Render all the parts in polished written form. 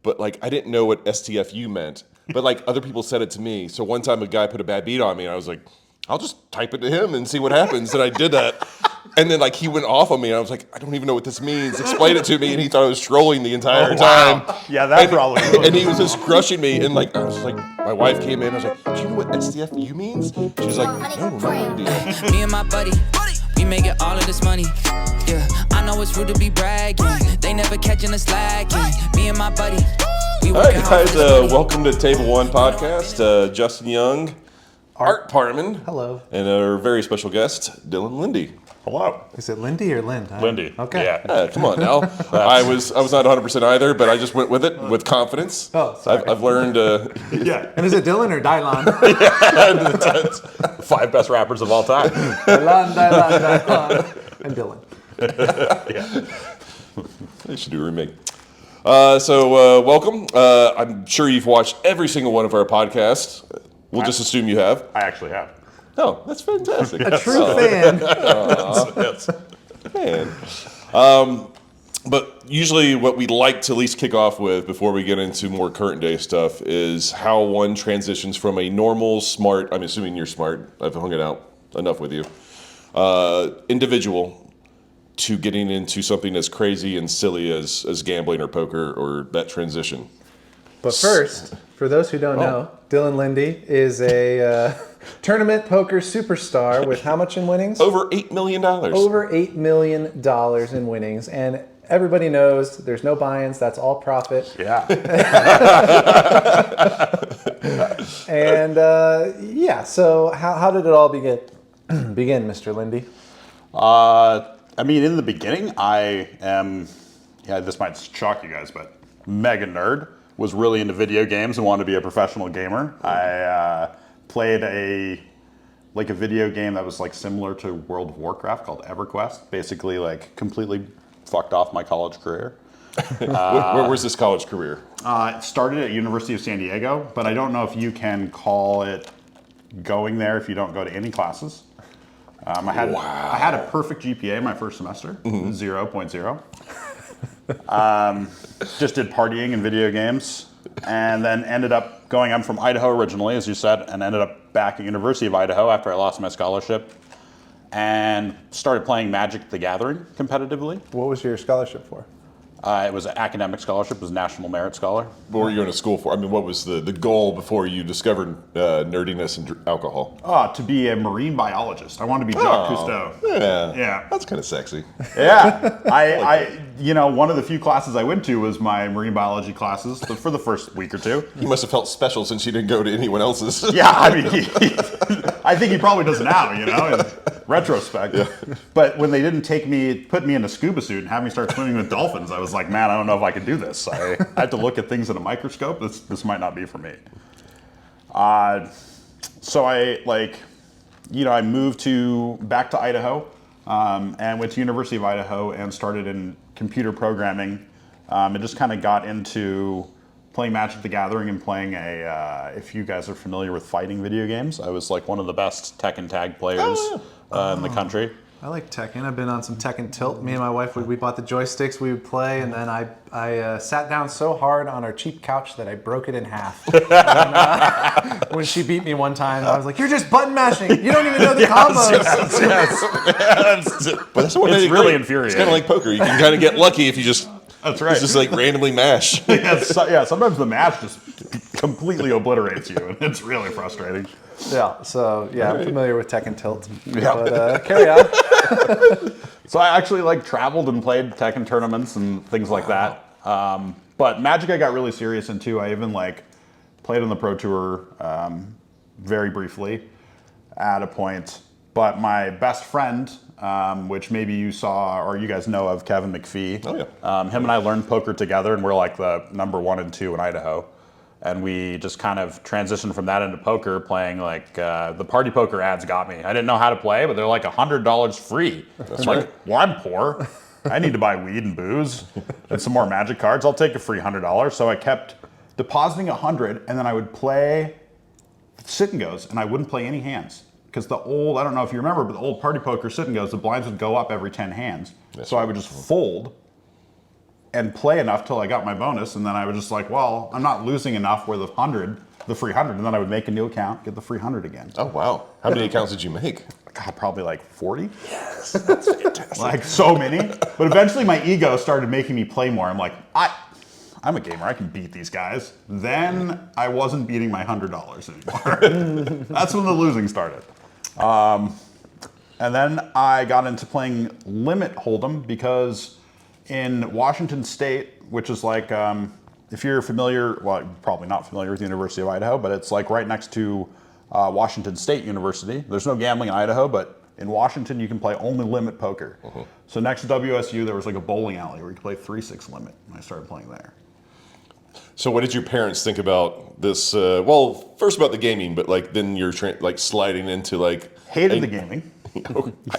but like I didn't know what STFU meant. But like other people said it to me. So one time a guy put a bad beat on me, and I was like, I'll just type it to him and see what happens. And I did that. And then like he went off on me, and I was like, I don't even know what this means. Explain it to me. And he thought I was trolling the entire time. Yeah, that probably was. And he was just crushing me. And like I was like, my wife came in. I was like, do you know what STFU means? She was like, no, not idea. Me and my buddy, we making all of this money. Yeah, I know it's rude to be bragging. They never catching us slacking. Me and my buddy. All right, guys, welcome to Table One Podcast. Justin Young, Art Parmann. Hello. And our very special guest, Dylan Linde. Hello. Is it Lindy or Lind? Linde. Okay. Yeah. Come on now. I was not 100% either, but I just went with it with confidence. Oh, sorry. I've learned. Yeah. And is it Dylan or Dylan? 5 best rappers of all time. Dylan, and Dylan. Yeah. They should do a remake. So welcome. I'm sure you've watched every single one of our podcasts. We'll just assume you have. I actually have. Oh, that's fantastic. A true fan. Yes. Man. But usually what we like to at least kick off with before we get into more current day stuff is how one transitions from a normal, smart, I'm assuming you're smart, I've hung it out enough with you, individual to getting into something as crazy and silly as gambling or poker or that transition. But first, for those who don't know, Dylan Linde is a tournament poker superstar with how much in winnings? Over $8 million. Over $8 million in winnings. And everybody knows there's no buy-ins, that's all profit. Yeah. And so how did it all begin, Mr. Linde? I mean, in the beginning, I am, this might shock you guys, but mega nerd. Was really into video games and wanted to be a professional gamer. I played a video game that was like similar to World of Warcraft called EverQuest. Basically, like completely fucked off my college career. Where was this college career? It started at University of San Diego, but I don't know if you can call it going there if you don't go to any classes. I had a perfect GPA my first semester, 0.0. Just did partying and video games, and then ended up going. I'm from Idaho originally, as you said, and ended up back at University of Idaho after I lost my scholarship, and started playing Magic: The Gathering competitively. What was your scholarship for? It was an academic scholarship. It was National Merit Scholar. What were you going to school for? I mean, what was the goal before you discovered nerdiness and alcohol? To be a marine biologist. I wanted to be Jacques Cousteau. Yeah. That's kind of sexy. Yeah. I one of the few classes I went to was my marine biology classes for the first week or two. You must have felt special since you didn't go to anyone else's. Yeah, I mean, I think he probably does now, in retrospect. Yeah. But when they didn't put me in a scuba suit and have me start swimming with dolphins, I was like, man, I don't know if I can do this. I had to look at things in a microscope. This might not be for me. So I moved back to Idaho and went to University of Idaho and started in computer programming. And just kind of got into playing Magic: The Gathering and playing if you guys are familiar with fighting video games, I was like one of the best Tekken tag players in the country. I like Tekken. I've been on some Tekken Tilt. Me and my wife, we bought the joysticks, we would play, and then I sat down so hard on our cheap couch that I broke it in half. And, when she beat me one time, I was like, "You're just button mashing. You don't even know the combos." Yes. But that's what it's really infuriating. It's kind of like poker. You can kind of get lucky if you just... That's right. Just like randomly mash. Sometimes the mash just completely obliterates you, and it's really frustrating. Yeah, so I'm familiar with Tekken Tilt. Yeah. But carry on. So I actually traveled and played Tekken tournaments and things like that. But Magic I got really serious into. I even played on the Pro Tour very briefly at a point. But my best friend, which maybe you saw or you guys know of, Kevin McPhee. Oh yeah. Him and I learned poker together, and we're like the number 1 and 2 in Idaho. And we just kind of transitioned from that into poker, playing the party poker ads got me. I didn't know how to play, but they're like $100 free. That's I'm right. well, I'm poor. I need to buy weed and booze and some more Magic cards. I'll take a free $100. So I kept depositing $100, and then I would play sit and goes, and I wouldn't play any hands. Because I don't know if you remember, but the old party poker sit and goes, the blinds would go up every 10 hands. So I would just fold and play enough till I got my bonus, and then I was just like, well, I'm not losing enough where the free 100, and then I would make a new account, get the free 100 again. Oh, wow. How many accounts did you make? God, probably like 40. Yes, that's fantastic. Like so many. But eventually my ego started making me play more. I'm like, I'm a gamer, I can beat these guys. Then I wasn't beating my $100 anymore. That's when the losing started. And then I got into playing Limit Hold'em because in Washington State, which is like, if you're familiar, well, you're probably not familiar with the University of Idaho, but it's like right next to Washington State University. There's no gambling in Idaho, but in Washington you can play only limit poker. So next to WSU there was like a bowling alley where you could play 3-6 limit, and I started playing there. So what did your parents think about this? Well, first about the gaming, but like then you're like sliding into like... Hated the gaming.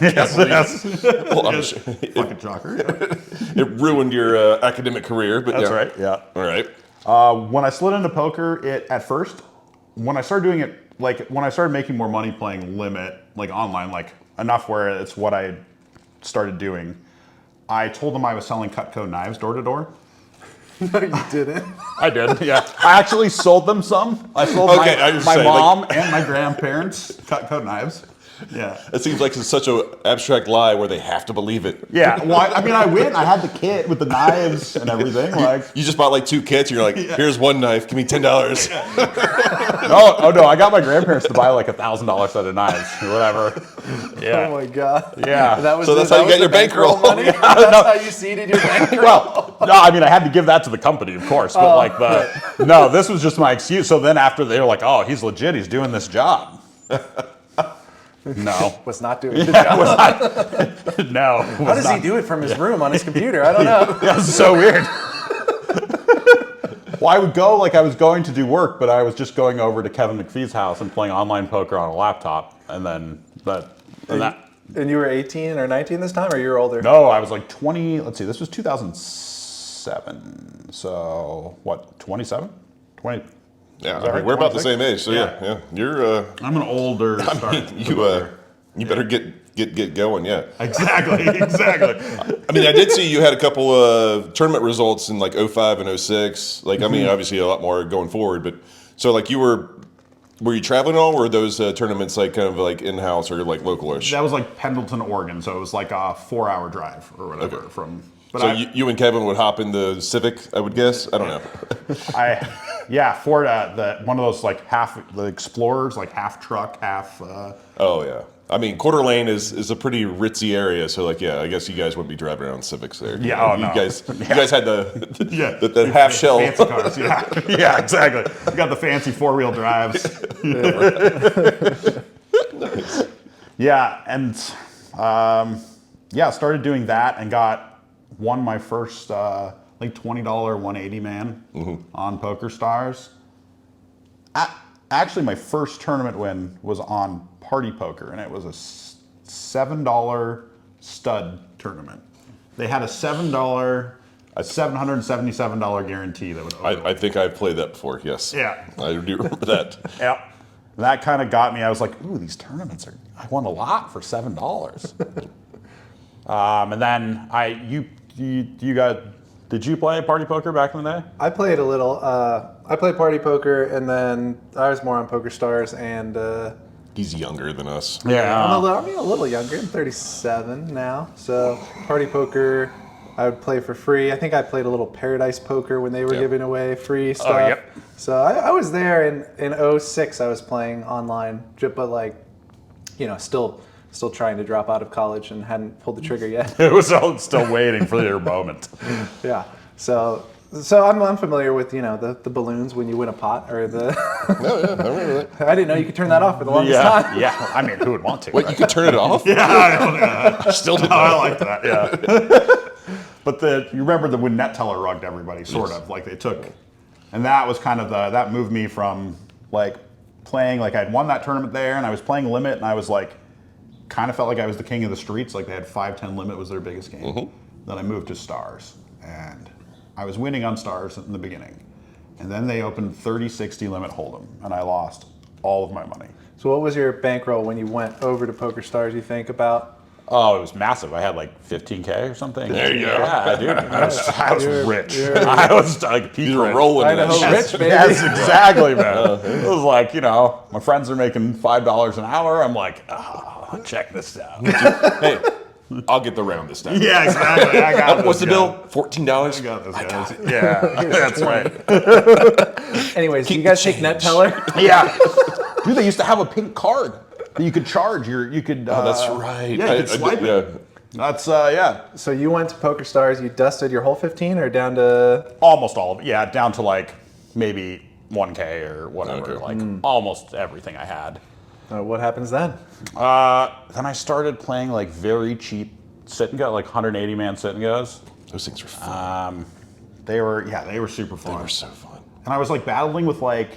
Yes. Well, I'm sure Fucking shocker. it ruined your academic career, but That's yeah. right, yeah. All right. When I slid into poker, at first, when I started doing it, like when I started making more money playing limit, like online, like enough where it's what I started doing, I told them I was selling Cutco knives door to door. No, you didn't. I did, yeah. I actually sold them some. I sold my mom and my grandparents Cutco knives. Yeah. It seems like it's such an abstract lie where they have to believe it. Yeah, well, I mean, I went. I had the kit with the knives and everything. Like, You just bought like 2 kits and you're like, here's one knife, give me $10. no, I got my grandparents to buy like $1,000 set of knives or whatever. Yeah. Oh my god. Yeah. So that's how you got your bankroll. Money? That's how you seeded your bankroll. Well, no, I mean, I had to give that to the company, of course, but no, this was just my excuse. So then after they were like, oh, he's legit, he's doing this job. No. Was not doing the job. No. How does he do it from his room on his computer? I don't know. Yeah, it's so weird. Well, I would go like I was going to do work, but I was just going over to Kevin McPhee's house and playing online poker on a laptop, and then And you were 18 or 19 this time, or you were older? No, I was like 20. Let's see, this was 2007. So what? 27? 20. Yeah, right? we're about the 26? same age, so yeah. You're I'm an older. you better get going, yeah. Exactly. I mean, I did see you had a couple of tournament results in like 05 and 06. Like, I mean, obviously a lot more going forward, but so like were you traveling at all, or were those tournaments like kind of like in-house or like local-ish? That was like Pendleton, Oregon, so it was like a 4-hour drive or whatever from. But so you and Kevin would hop in the Civic, I would guess. I don't know. For one of those like the Explorers, like half truck, half. Oh yeah, I mean Quarter Lane is a pretty ritzy area, so like yeah, I guess you guys wouldn't be driving around Civics there. Yeah, you no. guys had the half shell fancy cars. Yeah, exactly. You got the fancy 4-wheel drives. Nice. Yeah, and started doing that and won my first like $20 180 man on PokerStars. Actually, my first tournament win was on Party Poker, and it was a $7 stud tournament. They had a $777 guarantee that would. I think I've played that before. Yes. Yeah. I do remember that. Yeah. That kind of got me. I was like, ooh, these tournaments I won a lot for $7. And then did you play Party Poker back in the day? I played a little. I played Party Poker, and then I was more on PokerStars, and He's younger than us. Yeah. I'm a little younger. I'm 37 now, so Party Poker I would play for free. I think I played a little Paradise Poker when they were giving away free stuff. Oh, yep. So I was there in 06. I was playing online, but like, still trying to drop out of college and hadn't pulled the trigger yet. It was still waiting for your moment. Yeah. So I'm familiar with the balloons when you win a pot or the. No, yeah, I remember that. I didn't know you could turn that off for the longest time. Yeah. I mean, who would want to? Wait, you could turn it off? Yeah, I still didn't know. I like that. Yeah. But you remember when Net Teller rugged everybody, sort of like they took, and that was kind of that moved me from like playing like I'd won that tournament there and I was playing limit and I was like kind of felt like I was the king of the streets, like they had 5-10 limit was their biggest game. Then I moved to Stars and I was winning on Stars in the beginning, and then they opened 30-60 limit hold'em and I lost all of my money. So what was your bankroll when you went over to PokerStars? You think about? Oh, it was massive. I had like 15K or something. There you go. Yeah, dude. I was rich. you're- I was like peak You were rich. rolling in Idaho that shit. rich, baby. Yes, exactly, man. It was like, my friends are making $5 an hour. I'm like, check this out. Hey, I'll get the round this time. Yeah, exactly. I got What's the bill? $14. I got this, guys. Yeah, that's right. Anyways, do you guys take net teller? Yeah. Dude, they used to have a pink card that you could charge. You could. Oh, that's right. Yeah, you could swipe it. Yeah. That's yeah. So you went to Poker Stars, you dusted your whole 15 or down to... Almost all of it. Yeah, down to like maybe 1K or whatever. Okay. Like almost everything I had. what happens then? Then I started playing like very cheap sit and go, like 180 man sit and goes. Those things were fun. They were super fun. They were so fun. And I was like battling with like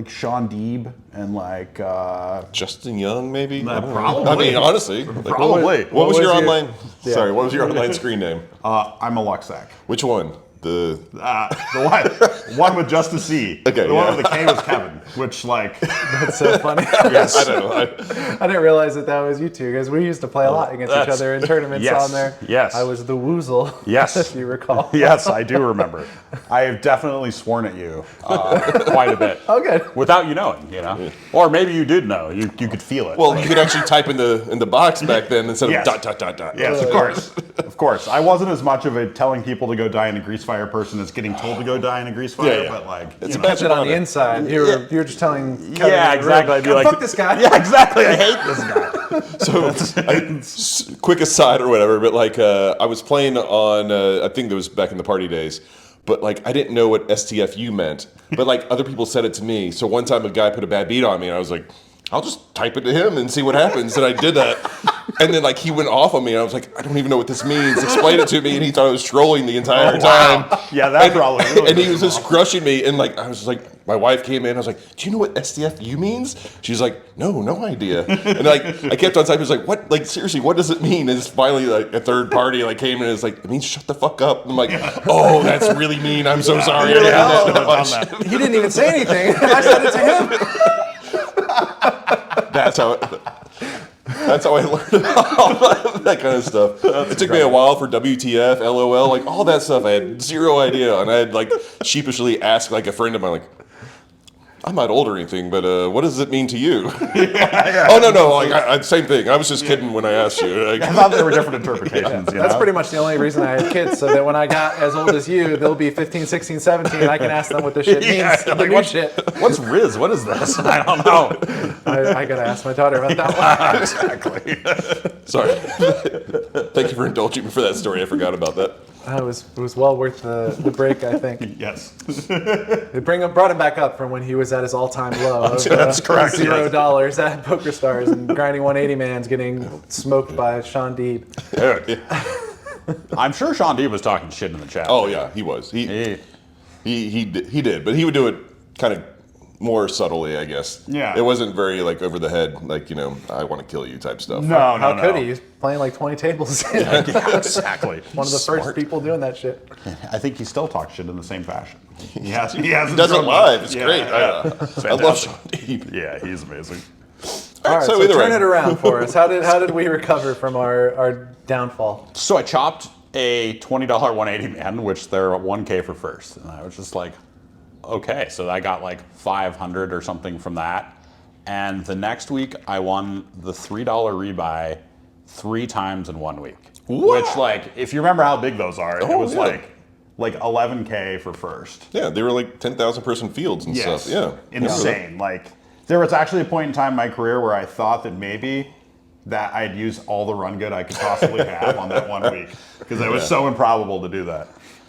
Sean Deeb and like Justin Young, maybe? I don't know. probably. I mean, honestly. like, Probably. What was your was your- online? Sorry, what was your online screen name? I'm a Luxac. Which one? The The one with just a C. Okay, the one yeah. with the K was Kevin, which like That's so funny. yes. I don't know. I didn't realize that was you two, because we used to play a lot against each That's- other in tournaments yes, on there. yes. I was the woozle, Yes. if you recall. Yes, I do remember. I have definitely sworn at you quite a bit. Oh, good. Without you knowing, or maybe you did know. You could feel it. Well, you could actually type in the box back then instead of Yes. dot, dot, dot, dot. yes, of course, of course. I wasn't as much of a telling people to go die in a grease fire person as getting told to go die in a grease fire. Yeah. But like, It's a you know. badge Catch it of on the honor. inside. You were just telling Kevin Yeah, in the room, exactly. I'd be "Come like, fuck this guy. Yeah, exactly. I hate this guy. So, quick aside or whatever, but like I was playing on, I think it was back in the party days, but like I didn't know what STFU meant, but like other people said it to me. So one time a guy put a bad beat on me, and I was like, I'll just type it to him and see what happens. And I did that. And then like he went off on me, and I was like, I don't even know what this means. Explain it to me. And he thought I was trolling the entire time. Yeah, that's probably. Really And he was just crushing me. And like I was like, my wife came in. I was like, do you know what STFU means? She's like, no idea. And like I kept on typing. I was like, what? Like seriously, what does it mean? And it's finally like a third party like came in and it's like, it means shut the fuck up. And I'm like, oh, that's really mean. I'm so sorry. I didn't know that much. He didn't even say anything. I said it to him. That's how I learned all that kind of stuff. It took me a while for WTF, LOL, like all that stuff. I had zero idea, and I had like sheepishly asked like a friend of mine, like, I'm not old or anything, but what does it mean to you? Oh no, like same thing. I was just kidding when I asked you. Like, I thought there were different interpretations. That's pretty much the only reason I have kids, so that when I got as old as you, they'll be 15, 16, 17, I can ask them what this shit means. Yeah, The like, new what- shit. What's Riz? What is this? I don't know. I gotta ask my daughter about that one. Exactly. sorry. Thank you for indulging me for that story. I forgot about that. It was well worth the break, I think. Yes. It brought him back up from when he was at his all-time low. Of, That's correct, $0 at Poker Stars and grinding 180 mans, getting smoked by Sean Deeb. Dude. I'm sure Sean D was talking shit in the chat. Oh yeah, he was. He did, but he would do it kind of more subtly, I guess. Yeah. It wasn't very like over the head, like I want to kill you type stuff. No, How could he? He's playing like 20 tables. Exactly. One of the Smart. first people doing that shit. I think he still talks shit in the same fashion. He has. He does it live. It's great. I love Fantastic. Sean Deeb. Yeah, he's amazing. All right, so either turn way. it around for us. How did we recover from our downfall? So I chopped a $20 180 man, which they're 1K for first, and I was just like, okay. So I got like 500 or something from that, and the next week I won the $3 rebuy 3 times in 1 week. What? Which, like, if you remember how big those are, it Oh, was yeah. like 11K for first. Yeah, they were like 10,000 person fields and stuff. Yeah. Insane. Like, there was actually a point in time in my career where I thought that maybe that I'd use all the run good I could possibly have on that 1 week, because it was so improbable to do that.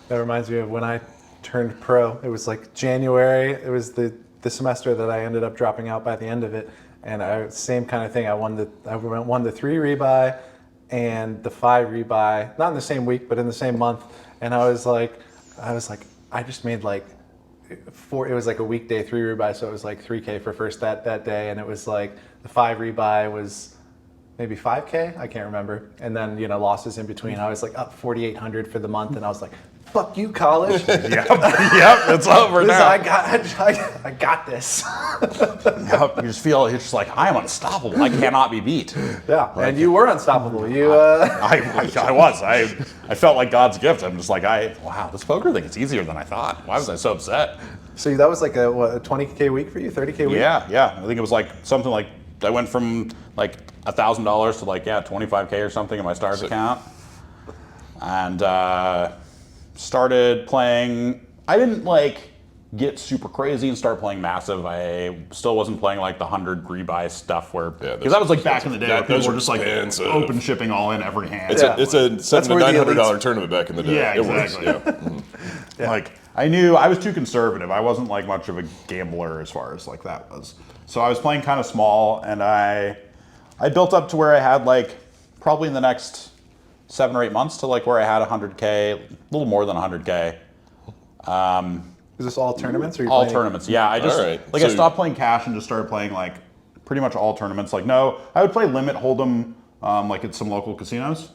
That reminds me of when I turned pro. It was like January. It was the semester that I ended up dropping out by the end of it. And same kind of thing. I won the 3 rebuy and the 5 rebuy, not in the same week, but in the same month. And I was like, I just made like 4. It was like a weekday 3 rebuy, so it was like 3K for first that day. And it was like the 5 rebuy was maybe 5K, I can't remember. And then, losses in between. I was like up 4,800 for the month, and I was like, fuck you, college. Yep, it's over now. I got this. Yep, you just feel, you're just like, I am unstoppable. I cannot be beat. Yeah, and you were unstoppable. I was. I felt like God's gift. I'm just like, wow, this poker thing is easier than I thought. Why was I so upset? So that was like a 20K week for you, 30K week? Yeah. I think it was like something like, I went from like $1,000 to like, 25K or something in my stars account. And started playing. I didn't like get super crazy and start playing massive. I still wasn't playing like the 100 rebuy stuff where, because that was like back in the day where people were just like open shipping all in every hand. It's a $700 to $900 tournament back in the day. Yeah, exactly. Like I knew I was too conservative. I wasn't like much of a gambler as far as like that was. So I was playing kind of small, and I built up to where I had like probably in the next 7 or 8 months to like where I had 100K, a little more than 100K. Is this all tournaments? Or all tournaments, yeah. I just So I stopped playing cash and just started playing like pretty much all tournaments. Like I would play limit hold'em like at some local casinos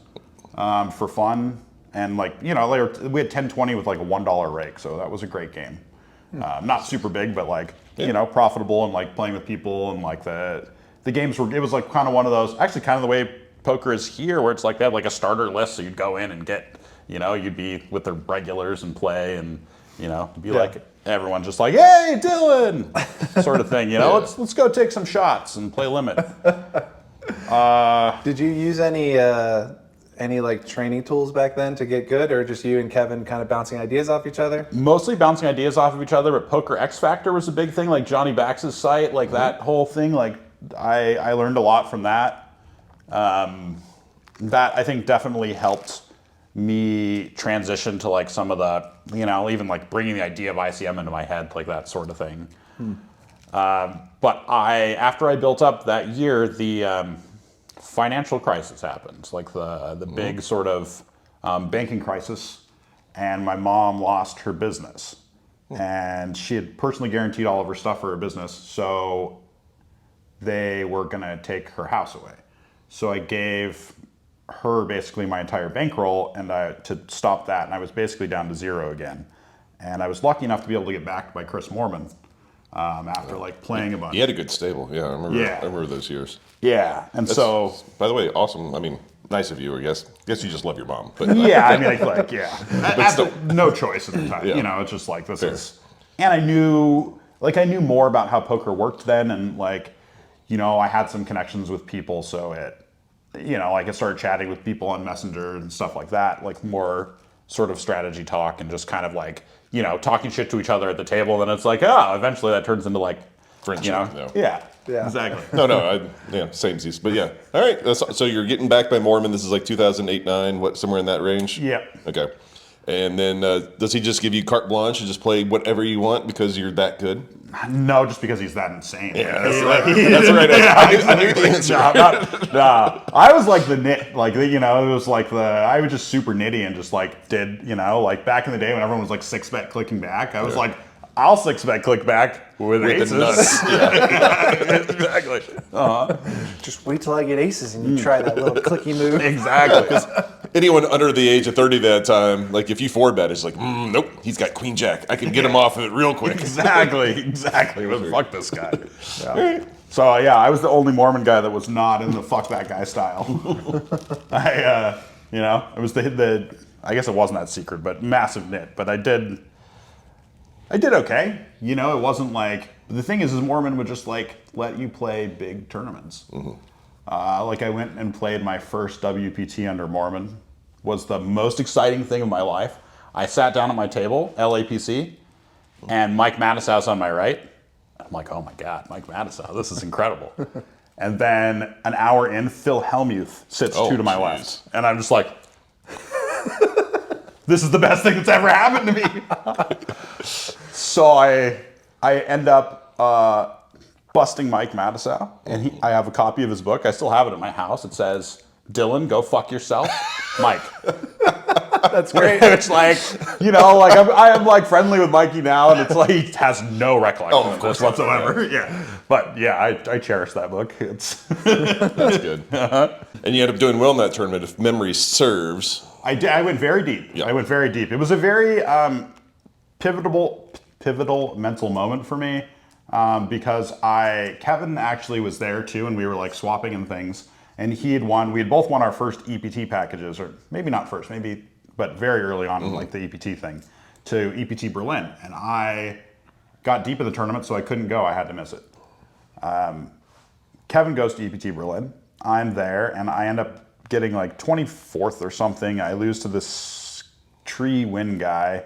for fun, and like we had 10-20 with like a $1 rake, so that was a great game. Not super big, but like profitable, and like playing with people, and like the games were. It was like kind of one of those. Actually, kind of the way poker is here, where it's like they have like a starter list, so you'd go in and get, you'd be with the regulars and play, and be like everyone just like, hey Dylan, sort of thing. Let's go take some shots and play limit. Did you use any like training tools back then to get good, or just you and Kevin kind of bouncing ideas off each other? Mostly bouncing ideas off of each other, but Poker X Factor was a big thing, like Johnny Bax's site, like that whole thing. Like I learned a lot from that. That I think definitely helped me transition to like some of the, even like bringing the idea of ICM into my head, like that sort of thing. But after I built up that year, the financial crisis happened, like the big sort of banking crisis, and my mom lost her business, and she had personally guaranteed all of her stuff for her business, so they were gonna take her house away. So I gave her basically my entire bankroll to stop that, and I was basically down to zero again. And I was lucky enough to be able to get backed by Chris Moorman after like playing a bunch. He had a good stable. Yeah, I remember those years. Yeah, and so by the way, awesome. I mean, nice of you, I guess. I guess you just love your mom. But yeah, I mean, like but still, no choice at the time. Yeah. It's just like this is. And I knew more about how poker worked then, and like, I had some connections with people, so I started chatting with people on Messenger and stuff like that, like more sort of strategy talk, and just kind of like, talking shit to each other at the table. And then it's like, eventually that turns into like friendship. Yeah, exactly. Samesies. But yeah. All right. So you're getting backed by Moorman. This is like 2008, 9, somewhere in that range? Yeah. Okay. And then does he just give you carte blanche to just play whatever you want because you're that good? No, just because he's that insane. Yeah, that's right. I knew the answer. No. I was like the nit, like, it was like I was just super nitty and just like did, like back in the day when everyone was like 6-bet clicking back, I was like, I'll 6-bet click back with aces. The nuts. Exactly. Just wait till I get aces and you try that little clicky move. Exactly. Anyone under the age of 30 that time, like if you 4-bet, it's like, nope, he's got queen jack. I can get him off of it real quick. Exactly. Well, fuck this guy. Yeah. So I was the only Moorman guy that was not in the fuck that guy style. It was the I guess it wasn't that secret, but massive nit. But I did okay. It wasn't like, the thing is Moorman would just like let you play big tournaments. Like I went and played my first WPT under Moorman. Was the most exciting thing of my life. I sat down at my table, LAPC, and Mike Matisow's on my right. I'm like, oh my God, Mike Matisow, this is incredible. And then an hour in, Phil Hellmuth sits 2 to my left. And I'm just like, this is the best thing that's ever happened to me. So I end up busting Mike Matisow, and I have a copy of his book. I still have it at my house. It says, Dylan, go fuck yourself, Mike. That's great. It's like, like I am like friendly with Mikey now, and it's like he has no recollection of this whatsoever. Yeah. But yeah, I cherish that book. It's That's good. And you end up doing well in that tournament, if memory serves. I did. I went very deep. Yeah. I went very deep. It was a very pivotal mental moment for me because Kevin actually was there too, and we were like swapping and things. And we had both won our first EPT packages, or maybe not first, but very early on in like the EPT thing, to EPT Berlin. And I got deep in the tournament, so I couldn't go. I had to miss it. Kevin goes to EPT Berlin. I'm there, and I end up getting like 24th or something. I lose to this tree win guy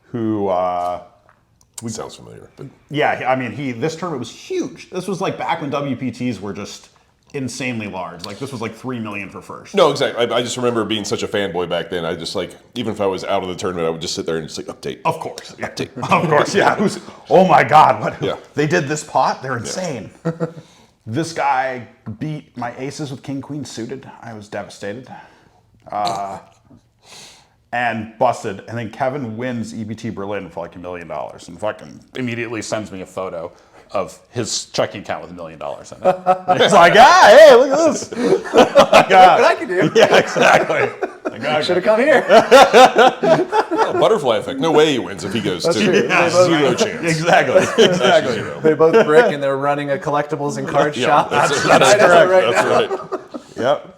who... Sounds familiar. But Yeah, I mean, this tournament was huge. This was like back when WPTs were just insanely large. Like this was like 3 million for first. no, exactly. I just remember being such a fanboy back then. I just like, even if I was out of the tournament, I would just sit there and just like update. Of course. Yeah. Of course, yeah. Oh my God, what? Yeah. They did this pot? They're insane. This guy beat my aces with king, queen suited. I was devastated. And busted. And then Kevin wins EBT Berlin for like $1 million and fucking immediately sends me a photo of his checking account with $1 million in it. And it's like, hey, look at this. What I can do. Yeah, exactly. Like, Should have come here. Oh, butterfly effect. No way he wins if he goes to true. Yeah, zero chance. Exactly. Zero. They both brick and they're running a collectibles and card shop. That's That's correct. right That's now. right. Yep.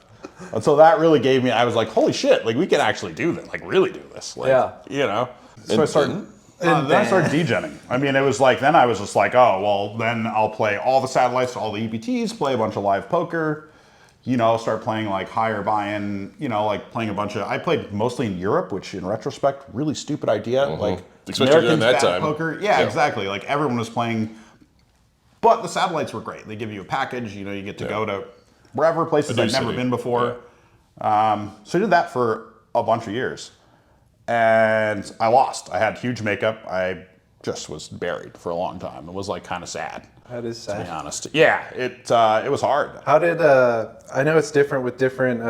And so that really gave me, I was like, holy shit, like we can actually do this, like really do this. Like, Yeah. You know? So And I started, then I started degenning. I mean, it was like, then I was just like, oh, well, then I'll play all the satellites, all the EPTs, play a bunch of live poker, you know, start playing like higher buy-in, you know, like playing I played mostly in Europe, which in retrospect, really stupid idea. Like, Especially during that bad time. Poker. Yeah, exactly. Like everyone was playing, but the satellites were great. They give you a package, you know, you get to go to wherever places I'd never been before. So I did that for a bunch of years. And I lost. I had huge makeup. I just was buried for a long time. It was like kind of sad. That is To be sad. honest. Yeah, it was hard. How did, I know it's different with different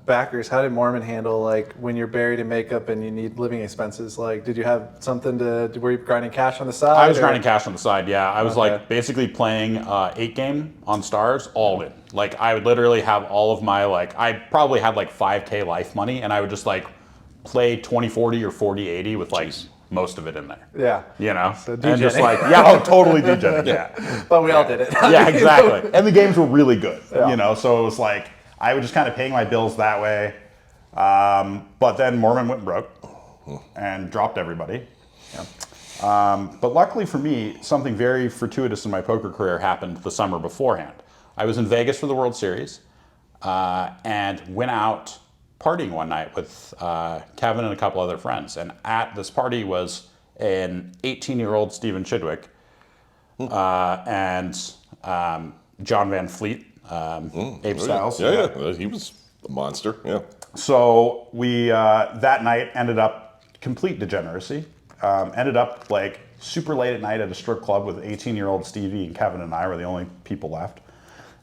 backers. How did Moorman handle like when you're buried in makeup and you need living expenses? Like, did you have something were you grinding cash on the side? I was or- grinding cash on the side, yeah. I was Okay. like basically playing 8-game on stars, all in. Like I would literally have all of my I probably had like 5K life money, and I would just like play 20-40 or 40-80 with like most of it in there. Yeah. You know? So and just degenning. like, totally degenerating, yeah. But we all did it. Yeah, exactly. And the games were really good, Yeah. you know? So it was like, I would just kind of paying my bills that way. But then Moorman went broke and dropped everybody. But luckily for me, something very fortuitous in my poker career happened the summer beforehand. I was in Vegas for the World Series and went out partying one night with Kevin and a couple other friends. And at this party was an 18-year-old Stephen Chidwick and John Van Fleet, Ape Styles. Yeah. He was a monster. Yeah. So we that night ended up complete degeneracy. Ended up like super late at night at a strip club with 18-year-old Stevie, and Kevin and I were the only people left,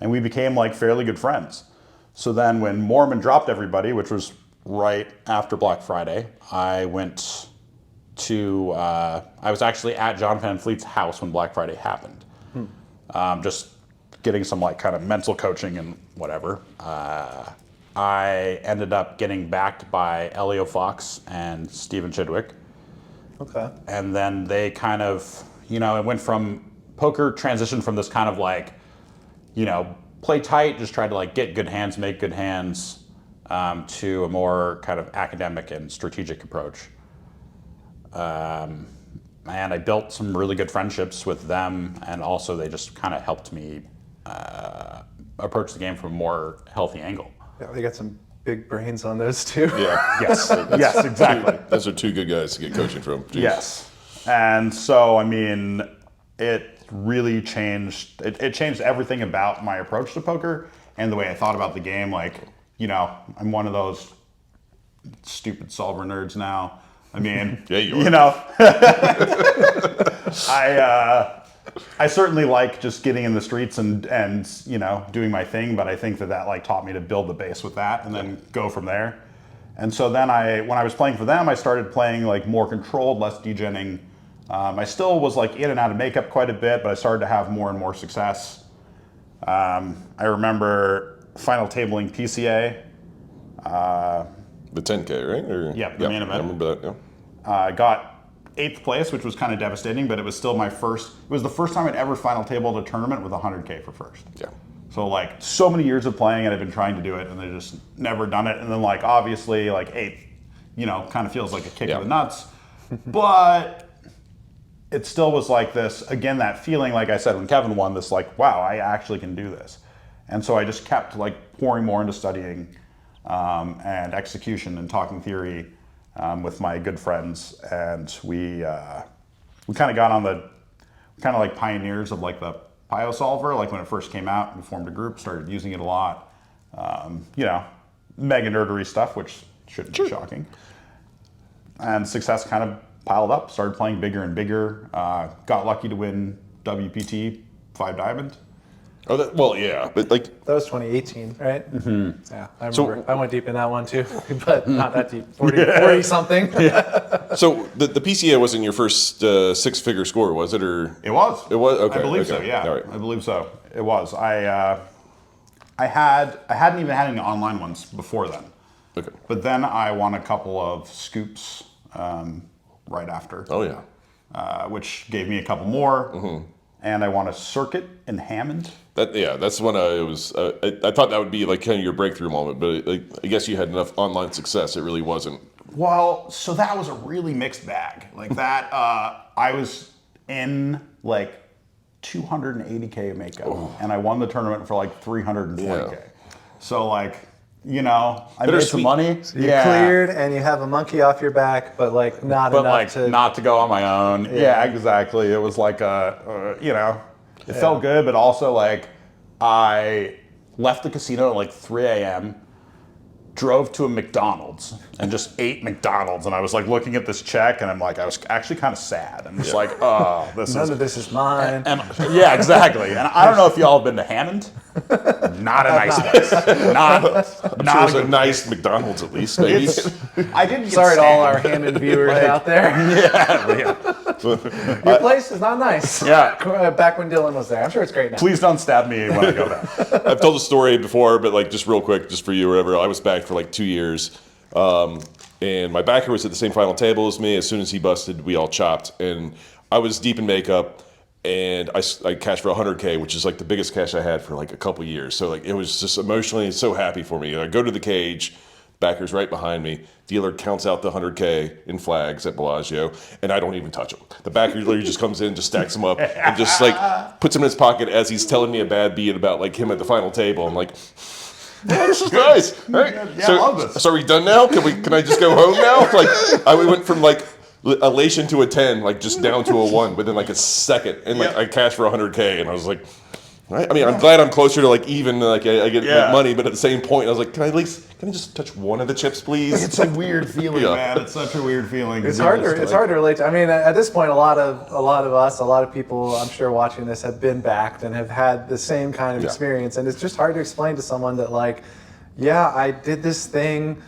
and we became like fairly good friends. So then when Moorman dropped everybody, which was right after Black Friday, I went to I was actually at John Van Fleet's house when Black Friday happened, just getting some like kind of mental coaching and whatever. I ended up getting backed by Elio Fox and Stephen Chidwick. Okay. And then they kind of, you know, it went from poker transitioned from this kind of like, you know, play tight, just try to like get good hands, make good hands, to a more kind of academic and strategic approach. And I built some really good friendships with them, and also they just kind of helped me approach the game from a more healthy angle. Yeah, they got some big brains on those two. Yeah. Yes, yes, exactly. Those are two good guys to get coaching from. Jeez. Yes. And so, I mean, it really changed, it changed everything about my approach to poker and the way I thought about the game. Like, you know, I'm one of those stupid solver nerds now. I mean, Yeah, you are. you know, I certainly like just getting in the streets and you know, doing my thing, but I think that like taught me to build the base with that and then go from there. And so then when I was playing for them, I started playing like more controlled, less degenning. I still was like in and out of makeup quite a bit, but I started to have more and more success. I remember final tabling PCA. The 10K, right? Or, Yeah, the main event. I remember that, yeah. I got 8th place, which was kind of devastating, but it was still it was the first time I'd ever final tabled a tournament with 100K for first. Yeah. So like so many years of playing it, I've been trying to do it and they just never done it. And then like obviously like 8th, kind of feels like a kick in the nuts. But it still was like this, again, that feeling, like I said, when Kevin won this, like, wow, I actually can do this. And so I just kept like pouring more into studying and execution and talking theory with my good friends. And we kind of got on kind of like pioneers of like the Pio solver, like when it first came out, we formed a group, started using it a lot. Mega nerdery stuff, which shouldn't be shocking. And success kind of piled up, started playing bigger and bigger. Got lucky to win WPT 5 Diamond. Oh, well, yeah, but like... That was 2018, right? Mm-hmm. Yeah, I remember. I went deep in that one too, but not that deep. 40 something. So the PCA wasn't your first 6-figure score, was it? Or It was. It was? Okay. I believe so, yeah. All right. I believe so. It was. I hadn't even had any online ones before then. Okay. But then I won a couple of scoops right after. Oh, yeah. Which gave me a couple more. Mm-hmm. And I won a circuit in Hammond. That's when I was. I thought that would be like kind of your breakthrough moment, but I guess you had enough online success. It really wasn't. Well, so that was a really mixed bag. Like that, I was in like 280K makeup, and I won the tournament for like 320K. Yeah. So like, I made some money. So you cleared and you have a monkey off your back, but like not enough to... not to go on my own. Yeah, exactly. It was like it felt good, but also like I left the casino at like 3 a.m., drove to a McDonald's and just ate McDonald's, and I was like looking at this check and I'm like, I was actually kind of sad. I'm just like, oh, None of this is mine. And yeah, exactly. And I don't know if y'all have been to Hammond. Not a nice place. Not It was a nice McDonald's at least. Maybe. I didn't get Sorry to sad. all our Hammond viewers out there. Your place is not nice. Yeah. Back when Dylan was there. I'm sure it's great now. Please don't stab me when I go back. I've told the story before, but like just real quick, just for you or whatever. I was back for like 2 years, and my backer was at the same final table as me. As soon as he busted, we all chopped, and I was deep in makeup, and I cashed for 100K, which is like the biggest cash I had for like a couple years. So like it was just emotionally so happy for me. I go to the cage, backer's right behind me. Dealer counts out the 100K in flags at Bellagio, and I don't even touch him. The backer literally just comes in, just stacks them up, and just like puts them in his pocket as he's telling me a bad beat about like him at the final table. I'm like, oh, this is nice. Right? Yeah, I love this. So are we done now? Can I just go home now? Like we went from like elation to a 10, like just down to a 1 within like a second, and like I cashed for 100K, and I was like, right? I mean, I'm glad I'm closer to like even, like I get like, money, but at the same point, I was like, can I just touch one of the chips, please? It's a weird feeling, man. It's such a weird feeling. It's hard to relate to. I mean, at this point, a lot of people, I'm sure, watching this have been backed and have had the same kind of experience, and it's just hard to explain to someone that like, yeah, I did this thing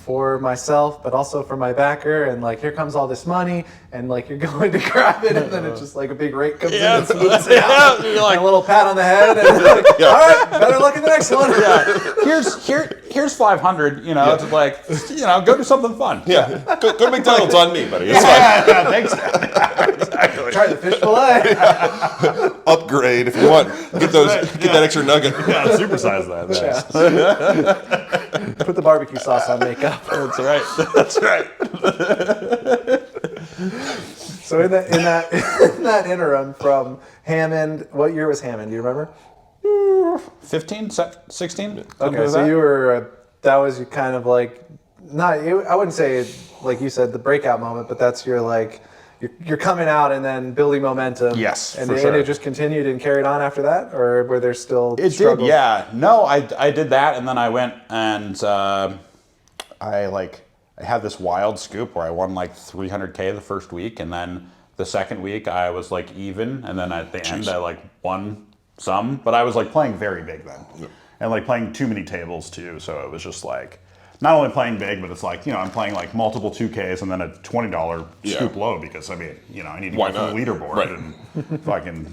for myself, but also for my backer, and like here comes all this money, and like you're going to grab it, and then it's just like a big rake comes in and smooths it out, and a little pat on the head, and like, all right, better luck in the next one. Here's 500. It's like go do something fun. Yeah, go to McDonald's on me, buddy. It's fine. Thanks. Exactly. Try the fish fillet. Upgrade if you want. Get that extra nugget. Yeah, supersize that. Put the barbecue sauce on makeup. That's right. That's right. So in that interim from Hammond, what year was Hammond? Do you remember? 15, 16. Okay, so you were that was your kind of like I wouldn't say like you said the breakout moment, but that's your like you're coming out and then building momentum. Yes, and for sure. it just continued and carried on after that, or were there still struggles? It did, yeah. No, I did that, and then I went and I had this wild scoop where I won like 300K the first week, and then the second week I was like even, and then at the end I like won some, but I was like playing very big then, and like playing too many tables too, so it was just like not only playing big, but it's like I'm playing like multiple 2Ks and then a $20 scoop low because I mean I need to go for the leaderboard and fucking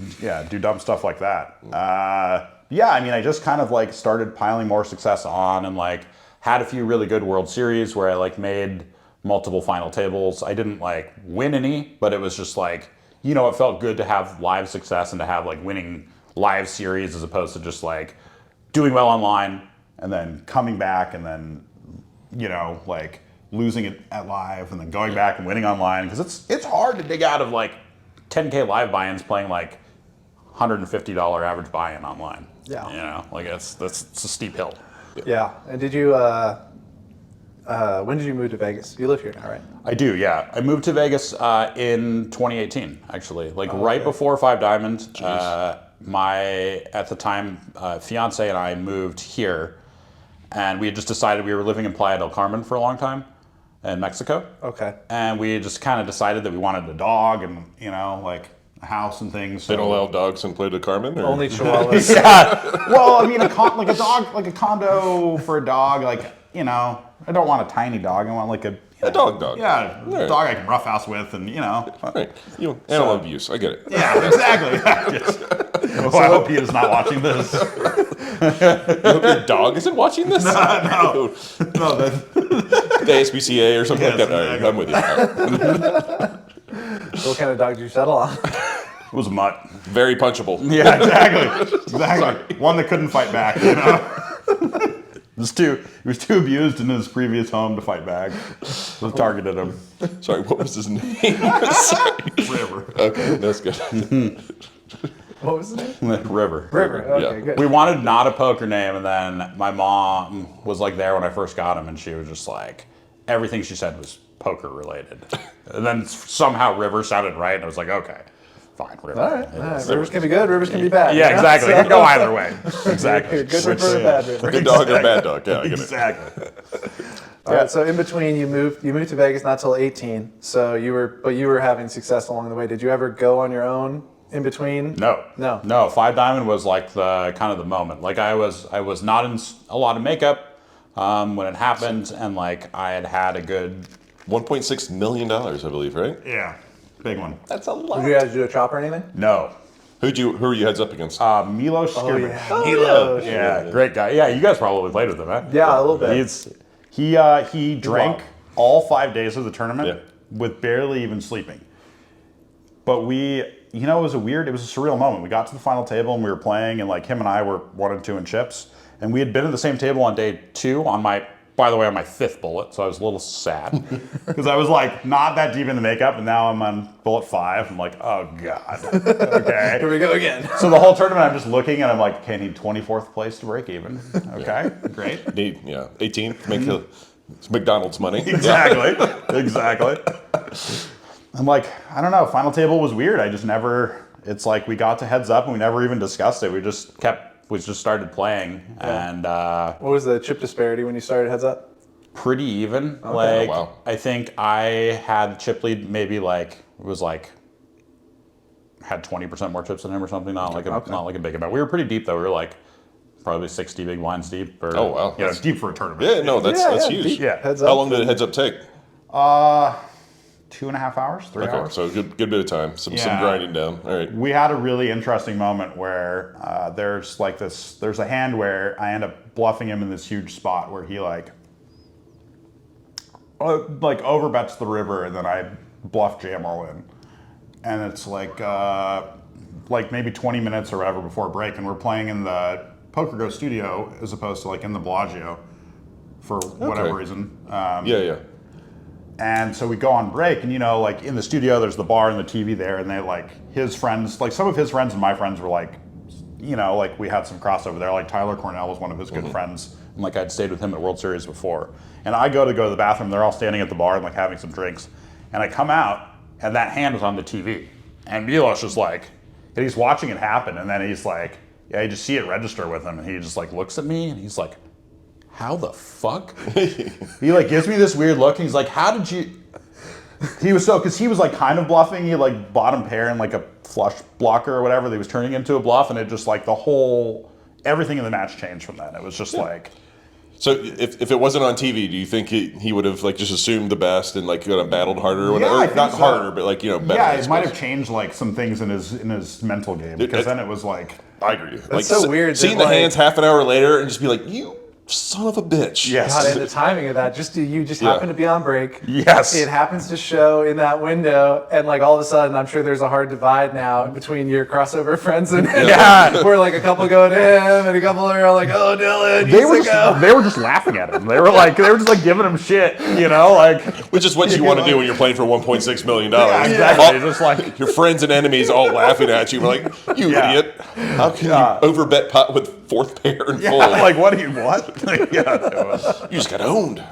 do dumb stuff like that. I mean I just kind of like started piling more success on and like had a few really good World Series where I like made multiple final tables. I didn't like win any, but it was just like, you know, it felt good to have live success and to have like winning live series as opposed to just like doing well online and then coming back and then, you know, like losing it at live and then going back and winning online, because it's hard to dig out of like 10K live buy-ins playing like $150 average buy-in online. Yeah. You know, like it's a steep hill. Yeah. And did you, when did you move to Vegas? You live here now, right? I do, yeah. I moved to Vegas in 2018, actually, like right before Five Diamond. My, at the time, fiance and I moved here, and we had just decided we were living in Playa del Carmen for a long time in Mexico. Okay. And we just kind of decided that we wanted a dog and, you know, like a house and things. They don't allow dogs in Playa del Carmen? Or? Only Chihuahuas. Yeah. Well, I mean, like a dog, like a condo for a dog, like, you know, I don't want a tiny dog. I want like a dog. Yeah, Right. a dog I can roughhouse with, and you know. Right. You know, animal abuse. I get it. Yeah, exactly. Well, I hope he is not watching this. You hope your dog isn't watching this? No. The ASPCA or something like that. All right, I'm with you. All right. What kind of dog did you settle on? It was a mutt. Very punchable. Yeah, exactly. One that couldn't fight back, you know. He was too abused in his previous home to fight back. So targeted him. Sorry, what was his name? River. Okay, that's good. What was his name? River. River. Okay, Yeah. good. We wanted not a poker name, and then my mom was like there when I first got him, and she was just like, everything she said was poker related. And then somehow River sounded right, and I was like, okay, fine, River. All right. Rivers can be good, rivers can be bad. Yeah, you know? exactly. It could go either way. Exactly. Good river or bad river. Good dog or bad dog? Yeah, I get it. Exactly. All right, so in between, you moved to Vegas not till 18. So you were having success along the way. Did you ever go on your own in between? No. Five Diamond was like the kind of the moment. Like I was not in a lot of makeup when it happened, and like I had a good $1.6 million, I believe, right? yeah, big one. That's a lot. Did you guys do a chop or anything? No, Who are you heads up against? Milos Skirmish. Milos. Yeah, great guy. Yeah, you guys probably played with him, huh? Yeah, a little bit. He drank all 5 days of the tournament Yeah. with barely even sleeping. But it was a surreal moment. We got to the final table and we were playing, and like him and I were 1 and 2 in chips, and we had been at the same table on day 2 on my 5th bullet, so I was a little sad because I was like not that deep in the makeup, and now I'm on bullet 5. I'm like, oh god, okay, Here we go again. So the whole tournament, I'm just looking and I'm like, okay, I need 24th place to break even. Okay, great. Need 18. Make it's McDonald's money. Exactly. I'm like, I don't know. Final table was weird. I just never. It's like we got to heads up and we never even discussed it. We just started playing, and What was the chip disparity when you started heads up? pretty even. Oh, Like wow. I think I had chip lead maybe like it was like had 20% more chips than him or something. Not like a big amount. We were pretty deep though. We were like probably 60 big blinds deep. Or, Oh, wow. Yeah, it's deep for a tournament. Yeah, no, that's huge. deep. Yeah. Heads How up. long did heads up take? 2.5 hours, 3 Okay, hours. so good bit of time. Some Yeah. grinding down. All right. We had a really interesting moment where there's a hand where I end up bluffing him in this huge spot where he like overbets the river, and then I bluff jam all in, and it's like maybe 20 minutes or whatever before break, and we're playing in the Poker Go studio as opposed to like in the Bellagio for whatever reason. Yeah. And so we go on break, and like in the studio, there's the bar and the TV there, and they like his friends, like some of his friends and my friends were like, like we had some crossover there. Like Tyler Cornell was one of his good friends, and like I'd stayed with him at World Series before. And I go to the bathroom, they're all standing at the bar and like having some drinks, and I come out, and that hand was on the TV, and Milos is like, and he's watching it happen, and then he's like, yeah, you just see it register with him, and he just like looks at me, and he's like, how the fuck? He like gives me this weird look, and he's like, how did you? Because he was like kind of bluffing. He like bottom pair and like a flush blocker or whatever that he was turning into a bluff, and it just like everything in the match changed from that. It was just like. So if it wasn't on TV, do you think he would have like just assumed the best and like kind of battled harder or whatever? Yeah, I Or think not so. harder, but like better. Yeah, I it might suppose. have changed like some things in his mental game, because then it was like. I agree. Like so weird Seeing that, the like- hands half an hour later and just be like, you son of a bitch. Yes. God, and the timing of that, you just happen to be on break. Yes. It happens to show in that window, and like all of a sudden, I'm sure there's a hard divide now between your crossover friends and where like a couple go to him and a couple are like, oh, Dylan, They were just laughing at him. They were just like giving him shit, like. Which is what you want to do when you're playing for $1.6 million. Yeah, exactly. Just like your friends and enemies all laughing at you, like, you idiot. How can you overbet pot with fourth pair and full? like, what do you want? You just got owned.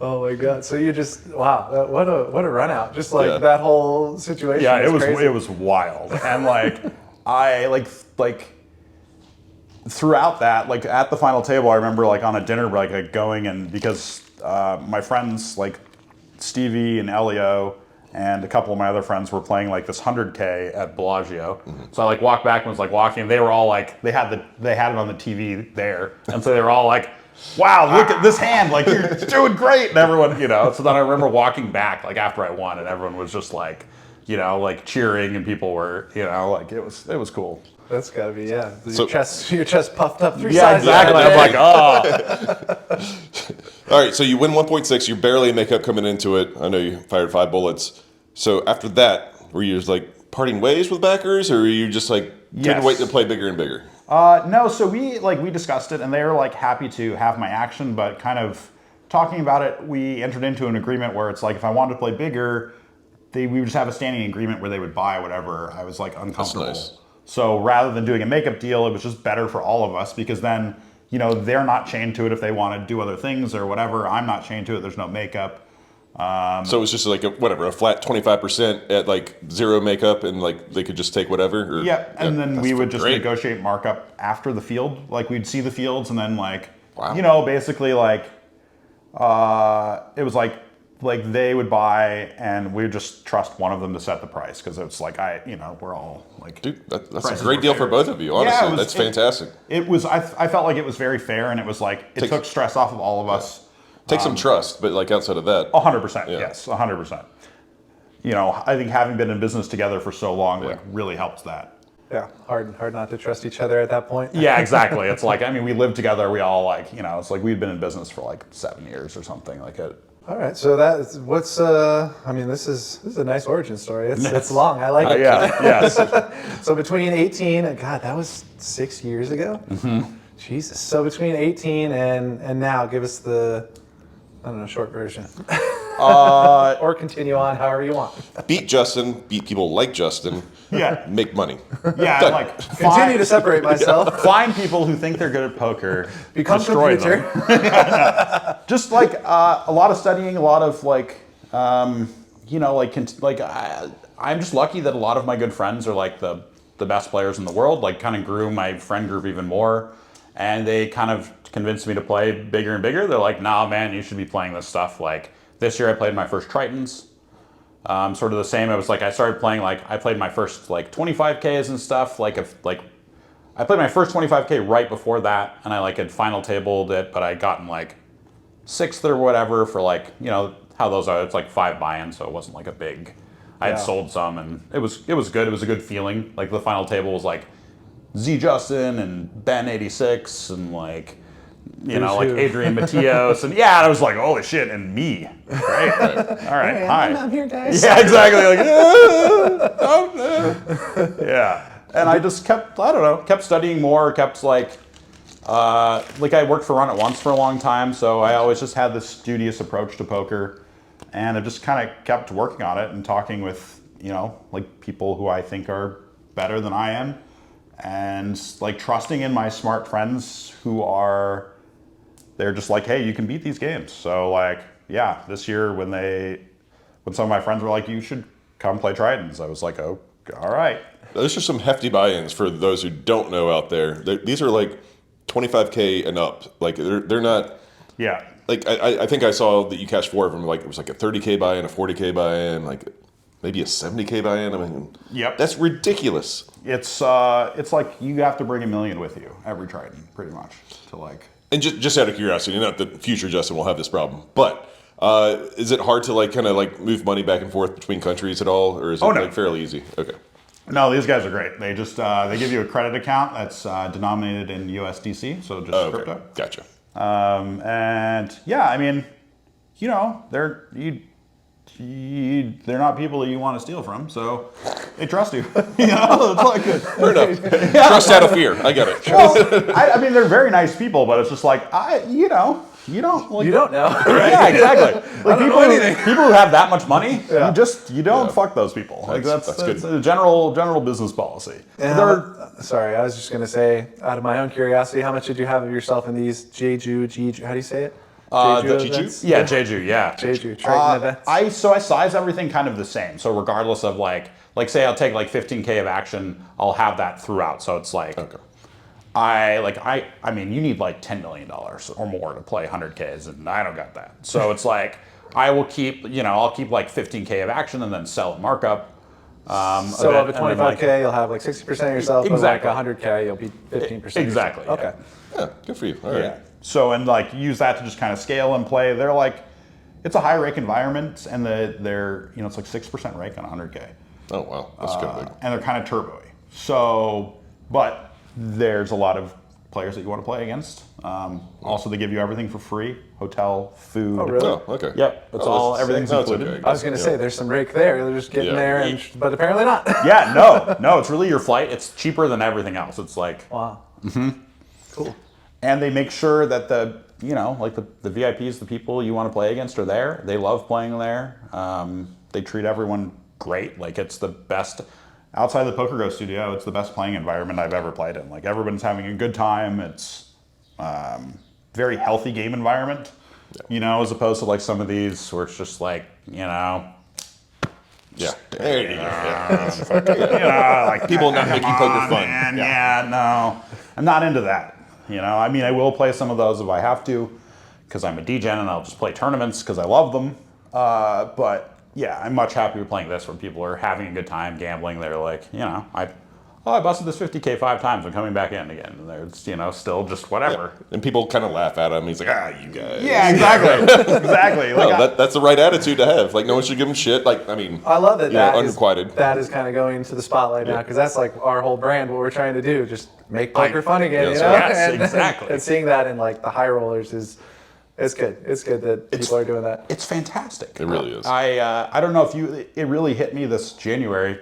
Oh my God! So you just what a run out! Just like that whole situation. Yeah, crazy. it was wild, and like I like throughout that, like at the final table, I remember like on a dinner break, like going and because my friends like Stevie and Elio and a couple of my other friends were playing like this 100K at Bellagio. So I like walked back and was like walking. And they were all like they had it on the TV there, and so they were all like, "Wow, look at this hand! Like you're doing great!" And everyone, So then I remember walking back like after I won, and everyone was just like, like cheering, and people were, like it was cool. That's gotta be So- your chest puffed up 3 Yeah, sizes. exactly. I'm like, oh. All right, so you win 1.6. You're barely in makeup coming into it. I know you fired 5 bullets. So after that, were you just like parting ways with backers, or were you just like couldn't wait to play bigger and bigger? No, so we discussed it, and they were like happy to have my action, but kind of talking about it, we entered into an agreement where it's like if I wanted to play bigger, we would just have a standing agreement where they would buy whatever I was like uncomfortable. That's nice. So rather than doing a makeup deal, it was just better for all of us because then they're not chained to it if they want to do other things or whatever. I'm not chained to it. There's no makeup. So it was just like a flat 25% at like 0 makeup, and like they could just take whatever. And then we would just great. negotiate markup after the field. Like we'd see the fields, and then like basically like it was like they would buy, and we would just trust one of them to set the price because it's like we're all like, Dude, that's a great deal for both of you. Honestly, that's fantastic. It was. I felt like it was very fair, and it was like it took stress off of all of us. Take some trust, but like outside of that, 100%. Yes, 100%. I think having been in business together for so long like really helps that. Yeah, hard not to trust each other at that point. Yeah, exactly. It's like we lived together. We all like it's like we'd been in business for like 7 years or something like it. All right, so this is a nice origin story. It's long. I like it. Yes. So between 18 and God, that was 6 years ago. Mm-hmm. Jesus. So between 18 and now, give us the short version. Or continue on however you want. beat Justin, beat people like Justin. Yeah. Make money. Yeah, and like Continue to separate myself. find people who think they're good at poker, Become destroy computer. them. Just like a lot of studying, a lot of like, I'm just lucky that a lot of my good friends are like the best players in the world. Like, kind of grew my friend group even more, and they kind of convinced me to play bigger and bigger. They're like, "Nah, man, you should be playing this stuff." Like this year, I played my first Tritons. Sort of the same. It was like I started playing I played my first like 25Ks and stuff. I played my first 25K right before that, and I had final tabled it, but I gotten like 6th or whatever for how those are. It's like 5 buy-ins, so it wasn't like a big. I had sold some, and it was good. It was a good feeling. Like the final table was like Z Justin and Ben 86 and Adrian Matios, and I was like, holy shit, and me, right? All right, hi. I'm here, guys. Yeah, exactly. Yeah, and I just kept studying more. Kept I worked for Run It Once for a long time, so I always just had this studious approach to poker, and I just kind of kept working on it and talking with people who I think are better than I am, and trusting in my smart friends who are. They're just like, hey, you can beat these games. So this year when some of my friends were like, you should come play Tritons, I was like, oh, all right. Those are some hefty buy-ins for those who don't know out there. These are like 25K and up. Like they're not. Yeah. Like I think I saw that you cashed 4 of them. Like it was like a 30K buy-in, a 40K buy-in, like maybe a 70K buy-in. I mean, yep. That's ridiculous. It's like you have to bring $1 million with you every Triton, pretty much, to And just out of curiosity, not that future Justin will have this problem, but is it hard to move money back and forth between countries at all, or is it fairly easy? Okay. No, these guys are great. They just they give you a credit account that's denominated in USDC, so just crypto. Gotcha. And yeah, I mean, you know, they're not people that you want to steal from, so they trust you. You know, it's like Fair enough. Trust out of fear. I get it. well, I mean, they're very nice people, but it's just like you don't. Like, You don't know. Yeah, exactly. Like people who have that much money, Yeah. you don't fuck those people. Like that's good. a general business policy. Sorry, I was just going to say, out of my own curiosity, how much did you have of yourself in these Jeju, how do you say it? Jeju? events? Yeah, Jeju, yeah. Jeju, Triton events? I size everything kind of the same. So regardless of like say I'll take like 15K of action, I'll have that throughout. So it's like I mean you need like $10 million or more to play 100Ks, and I don't got that. So it's like I'll keep like 15K of action and then sell at markup. So of a 25K, you'll have like 60% of yourself, Exactly. but like 100K, you'll be 15%. Exactly. Yeah. Okay. Yeah, good for you. All right. Yeah. So and like use that to just kind of scale and play. They're like, it's a high rake environment, and they're it's like 6% rake on 100K. Oh wow, that's kind of big. And they're kind of turbo-y. So, but there's a lot of players that you want to play against. Also, they give you everything for free: hotel, food. Oh, really? Oh, okay. Yep, it's all everything's No, it's included. okay, I was going to say, there's some rake there. They're just getting Yeah. there, but apparently not. Yeah, no, it's really your flight. It's cheaper than everything else. It's like, Wow. Cool. and they make sure that the VIPs, the people you want to play against, are there. They love playing there. They treat everyone great. Like it's the best. Outside the Poker Go studio, it's the best playing environment I've ever played in. Like everyone's having a good time. It's very healthy game environment, as opposed to like some of these where it's just like, Yeah. There you go. Yeah. like People not making poker fun. Man, no, I'm not into that. I mean, I will play some of those if I have to, because I'm a DGen and I'll just play tournaments because I love them. But yeah, I'm much happier playing this when people are having a good time gambling. They're like, I busted this 50K 5 times. I'm coming back in again. And they're, still just whatever. And people kind of laugh at him. He's like, you guys. Yeah, exactly. Exactly. Like, That's the right attitude to have. Like, no one should give him shit. Like, I mean, I love that. unrequited. That is kind of going to the spotlight now, because that's like our whole brand. What we're trying to do, just make poker fun again. Yes, yes, And- exactly. And seeing that in like the high rollers it's good. It's good that people are doing that. It's fantastic. It really is. I don't know if it really hit me this January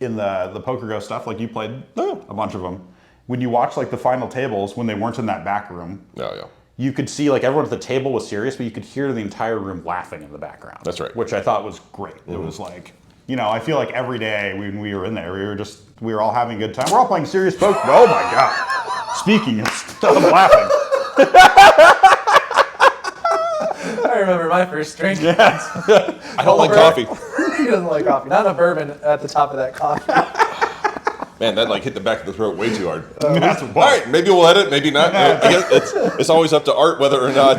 in the Poker Go stuff. Like you played a bunch of them. When you watch like the final tables when they weren't in that back room. Yeah. You could see like everyone at the table was serious, but you could hear the entire room laughing in the background. That's right. Which I thought was great. Mm-hmm. It was like, I feel like every day when we were in there, we were all having a good time. We're all playing serious poker. Oh my God. Speaking of stuff, I'm laughing. I remember my first drink. I don't like coffee. He doesn't like coffee. Not a bourbon at the top of that coffee. Man, that like hit the back of the throat way too hard. That's All right, maybe we'll edit, maybe not. I guess it's always up to Art whether or not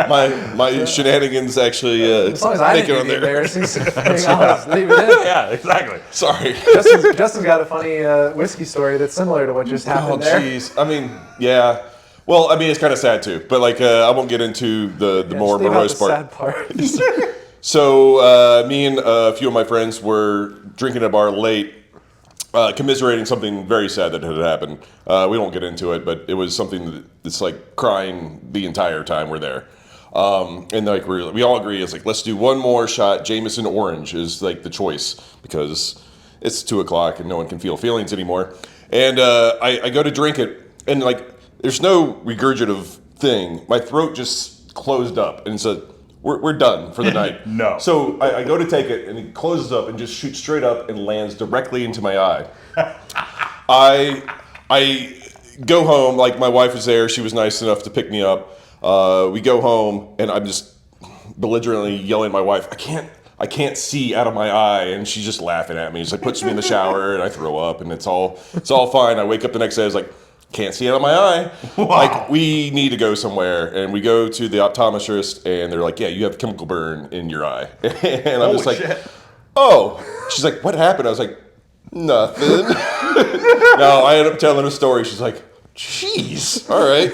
my shenanigans actually As long as I make it didn't on do the there. embarrassing thing, I'll just leave it in. Yeah, exactly. Sorry. Justin's got a funny whiskey story that's similar to what just Oh, happened there. jeez. I mean, yeah. Well, I mean, it's kind of sad too. But like, I won't get into the more Just leave out morose the part. sad part. So me and a few of my friends were drinking at a bar late, commiserating something very sad that had happened. We won't get into it, but it was something that's like crying the entire time we're there. And like we all agree, it's like, let's do one more shot. Jameson Orange is like the choice because it's 2:00 and no one can feel feelings anymore. And I go to drink it, and like there's no regurgitative thing. My throat just closed up, and it's we're done for the night. No. So I go to take it, and it closes up and just shoots straight up and lands directly into my eye. I go home, like my wife was there. She was nice enough to pick me up. We go home, and I'm just belligerently yelling at my wife, I can't see out of my eye, and she's just laughing at me. She like puts me in the shower, and I throw up, and it's all fine. I wake up the next day, I was like, can't see out of my eye. Wow. Like, we need to go somewhere. And we go to the optometrist, and they're like, yeah, you have chemical burn in your eye. And I'm just like, shit. oh. She's like, what happened? I was like, nothing. No, I ended up telling her a story. She's like, jeez, all right.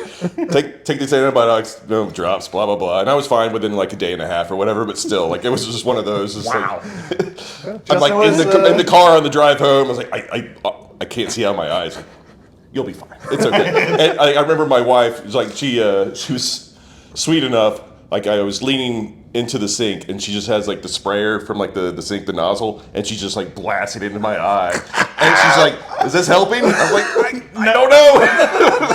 Take these antibiotics, no drops, blah, blah, blah. And I was fine within like a day and a half or whatever, but still, like, it was just one of those. It's Wow. Like, I'm like in the car on the drive home. I was like, I can't see out of my eyes. Like, You'll be fine. It's okay. And I remember my wife was like, she was sweet enough. Like I was leaning into the sink, and she just has like the sprayer from like the sink, the nozzle, and she just like blasted it into my eye. And she's like, "Is this helping?" I'm like, I don't know.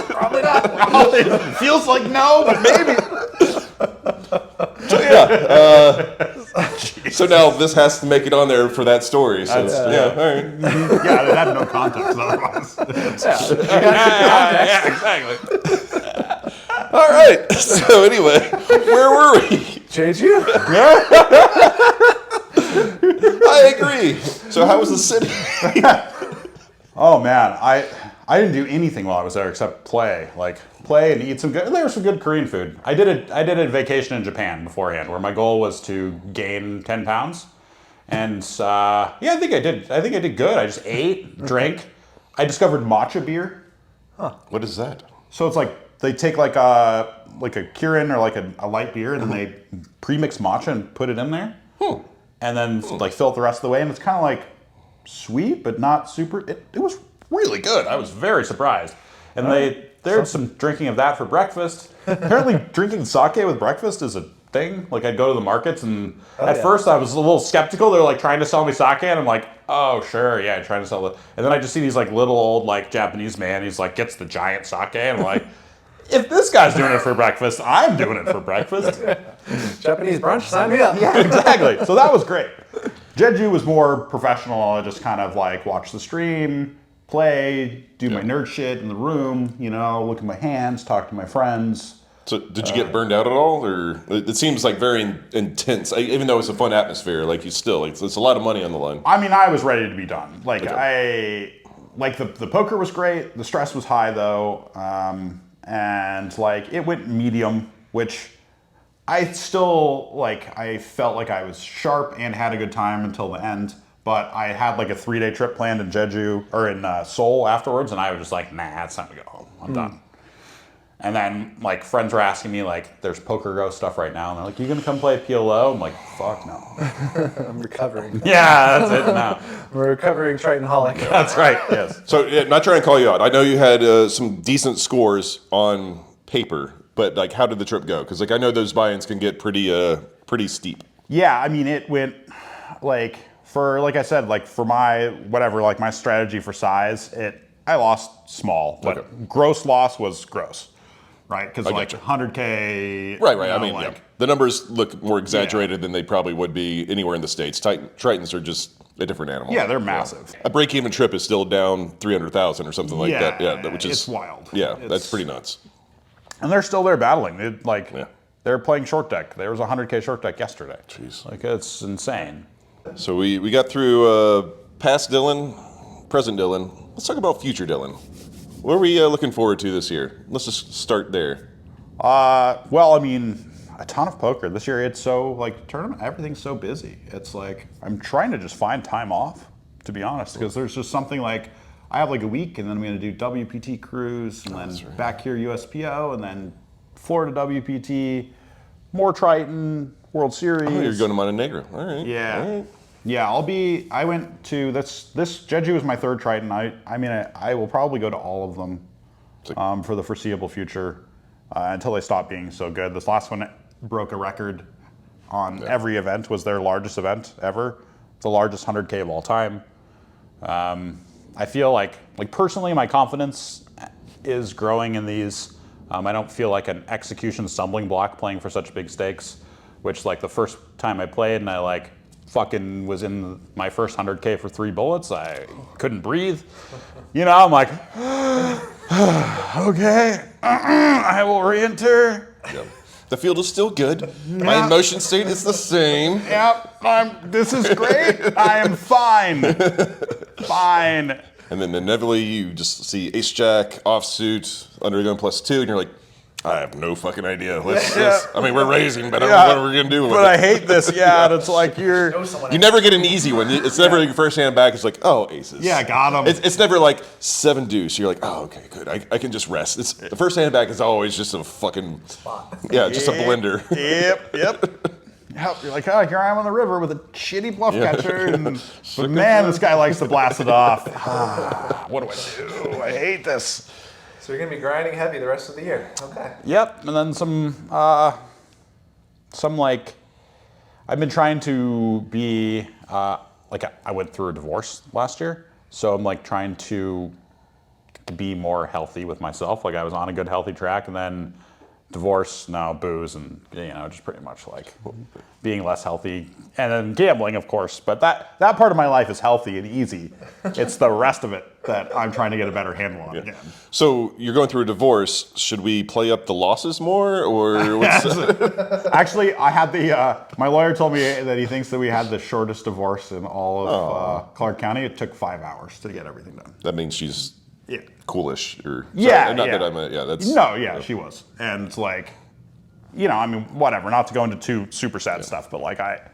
Probably not. It feels like no, but maybe. So yeah. So now this has to make it on there for that story. So yeah, all right. Yeah, it had no context otherwise. Yeah, exactly. All right. So anyway, where were we? Jeju? I agree. So how was the city? Oh man, I didn't do anything while I was there except play and eat some good. There was some good Korean food. I did a vacation in Japan beforehand where my goal was to gain 10 pounds, and I think I did. I think I did good. I just ate, drank. I discovered matcha beer. What is that? So it's like they take like a Kirin or like a light beer, and then they pre-mix matcha and put it in there, and then like fill it the rest of the way, and it's kind of like sweet but not super. It was really good. I was very surprised. And there's some drinking of that for breakfast. Apparently drinking sake with breakfast is a thing. Like I'd go to the markets, and at first I was a little skeptical. They're like trying to sell me sake, and I'm like, oh sure, yeah, trying to sell it. And then I just see these like little old like Japanese man. He's like gets the giant sake, and I'm like, if this guy's doing it for breakfast, I'm doing it for breakfast. Japanese brunch, sign me up. Yeah, exactly. So that was great. Jeju was more professional. I just kind of like watch the stream, play, do my nerd shit in the room, look at my hands, talk to my friends. So did you get burned out at all, or it seems like very intense? Even though it's a fun atmosphere, like it's a lot of money on the line. I mean, I was ready to be done. Like the poker was great. The stress was high though, and like it went medium, which I still I felt like I was sharp and had a good time until the end. But I had like a 3-day trip planned in Jeju or in Seoul afterwards, and I was just like, nah, it's time to go home. I'm done. And then like friends were asking me like, there's Poker Go stuff right now, and they're like, you gonna come play PLO? I'm like, fuck no. I'm recovering. Yeah, that's it now. I'm a recovering Triton-holic. That's right. Yes. So not trying to call you out. I know you had some decent scores on paper, but like, how did the trip go? Because like I know those buy-ins can get pretty steep. Yeah, I mean it went for my strategy for size, I lost small, but gross loss was gross, right? Because like 100K. Right. I mean, the numbers look more exaggerated than they probably would be anywhere in the States. Tritons are just a different animal. Yeah, they're massive. A break-even trip is still down 300,000 or something like that. Yeah, which is it's wild. Yeah, that's pretty nuts. And they're still there battling. They're playing short deck. There was a 100K short deck yesterday. Jeez. Like it's insane. So we got through past Dylan, present Dylan. Let's talk about future Dylan. What are we looking forward to this year? Let's just start there. Well, I mean, a ton of poker. This year it's so, tournament, everything's so busy. It's like, I'm trying to just find time off, to be honest, because there's just something like, I have like a week, and then I'm going to do WPT cruise, and then back here USPO, and then Florida WPT, more Triton, World Series. Oh, you're going to Montenegro. All right. Yeah. All right. Yeah, I went to, this Jeju was my third Triton. I will probably go to all of them for the foreseeable future until they stop being so good. This last one broke a record on every event, was their largest event ever. The largest 100K of all time. I feel like personally, my confidence is growing in these. I don't feel like an execution stumbling block playing for such big stakes, which the first time I played and I fucking was in my first 100K for 3 bullets, I couldn't breathe. I'm like, okay, I will re-enter. Yep. The field is still good. My emotion state is the same. Yep, this is great. I am fine. Fine. And then inevitably you just see ace jack, offsuit, undergun +2, and you're like, I have no fucking idea. We're raising, but I don't know what we're going to do with it. But I hate this, and it's like you never get an easy one. It's never your first hand back. It's like, oh, aces. Yeah, got them. It's never like 7 deuce. You're like, oh, okay, good. I can just rest. The first hand back is always just a fucking spot. Yeah, just a blender. Yep. Yep, you're like, oh, here I am on the river with a shitty bluff catcher, but man, this guy likes to blast it off. What do I do? I hate this. So you're gonna be grinding heavy the rest of the year. Okay. Yep, and then some like, I've been trying to be, like I went through a divorce last year, so I'm like trying to be more healthy with myself. Like I was on a good healthy track, and then divorce, now booze, and just pretty much like being less healthy, and then gambling, of course. But that part of my life is healthy and easy. It's the rest of it that I'm trying to get a better handle on again. So you're going through a divorce. Should we play up the losses more, or what's Actually, I had my lawyer told me that he thinks that we had the shortest divorce in all of Clark County. It took 5 hours to get everything done. That means she's coolish, or she was, and it's like, I mean, whatever. Not to go into too super sad stuff, but like I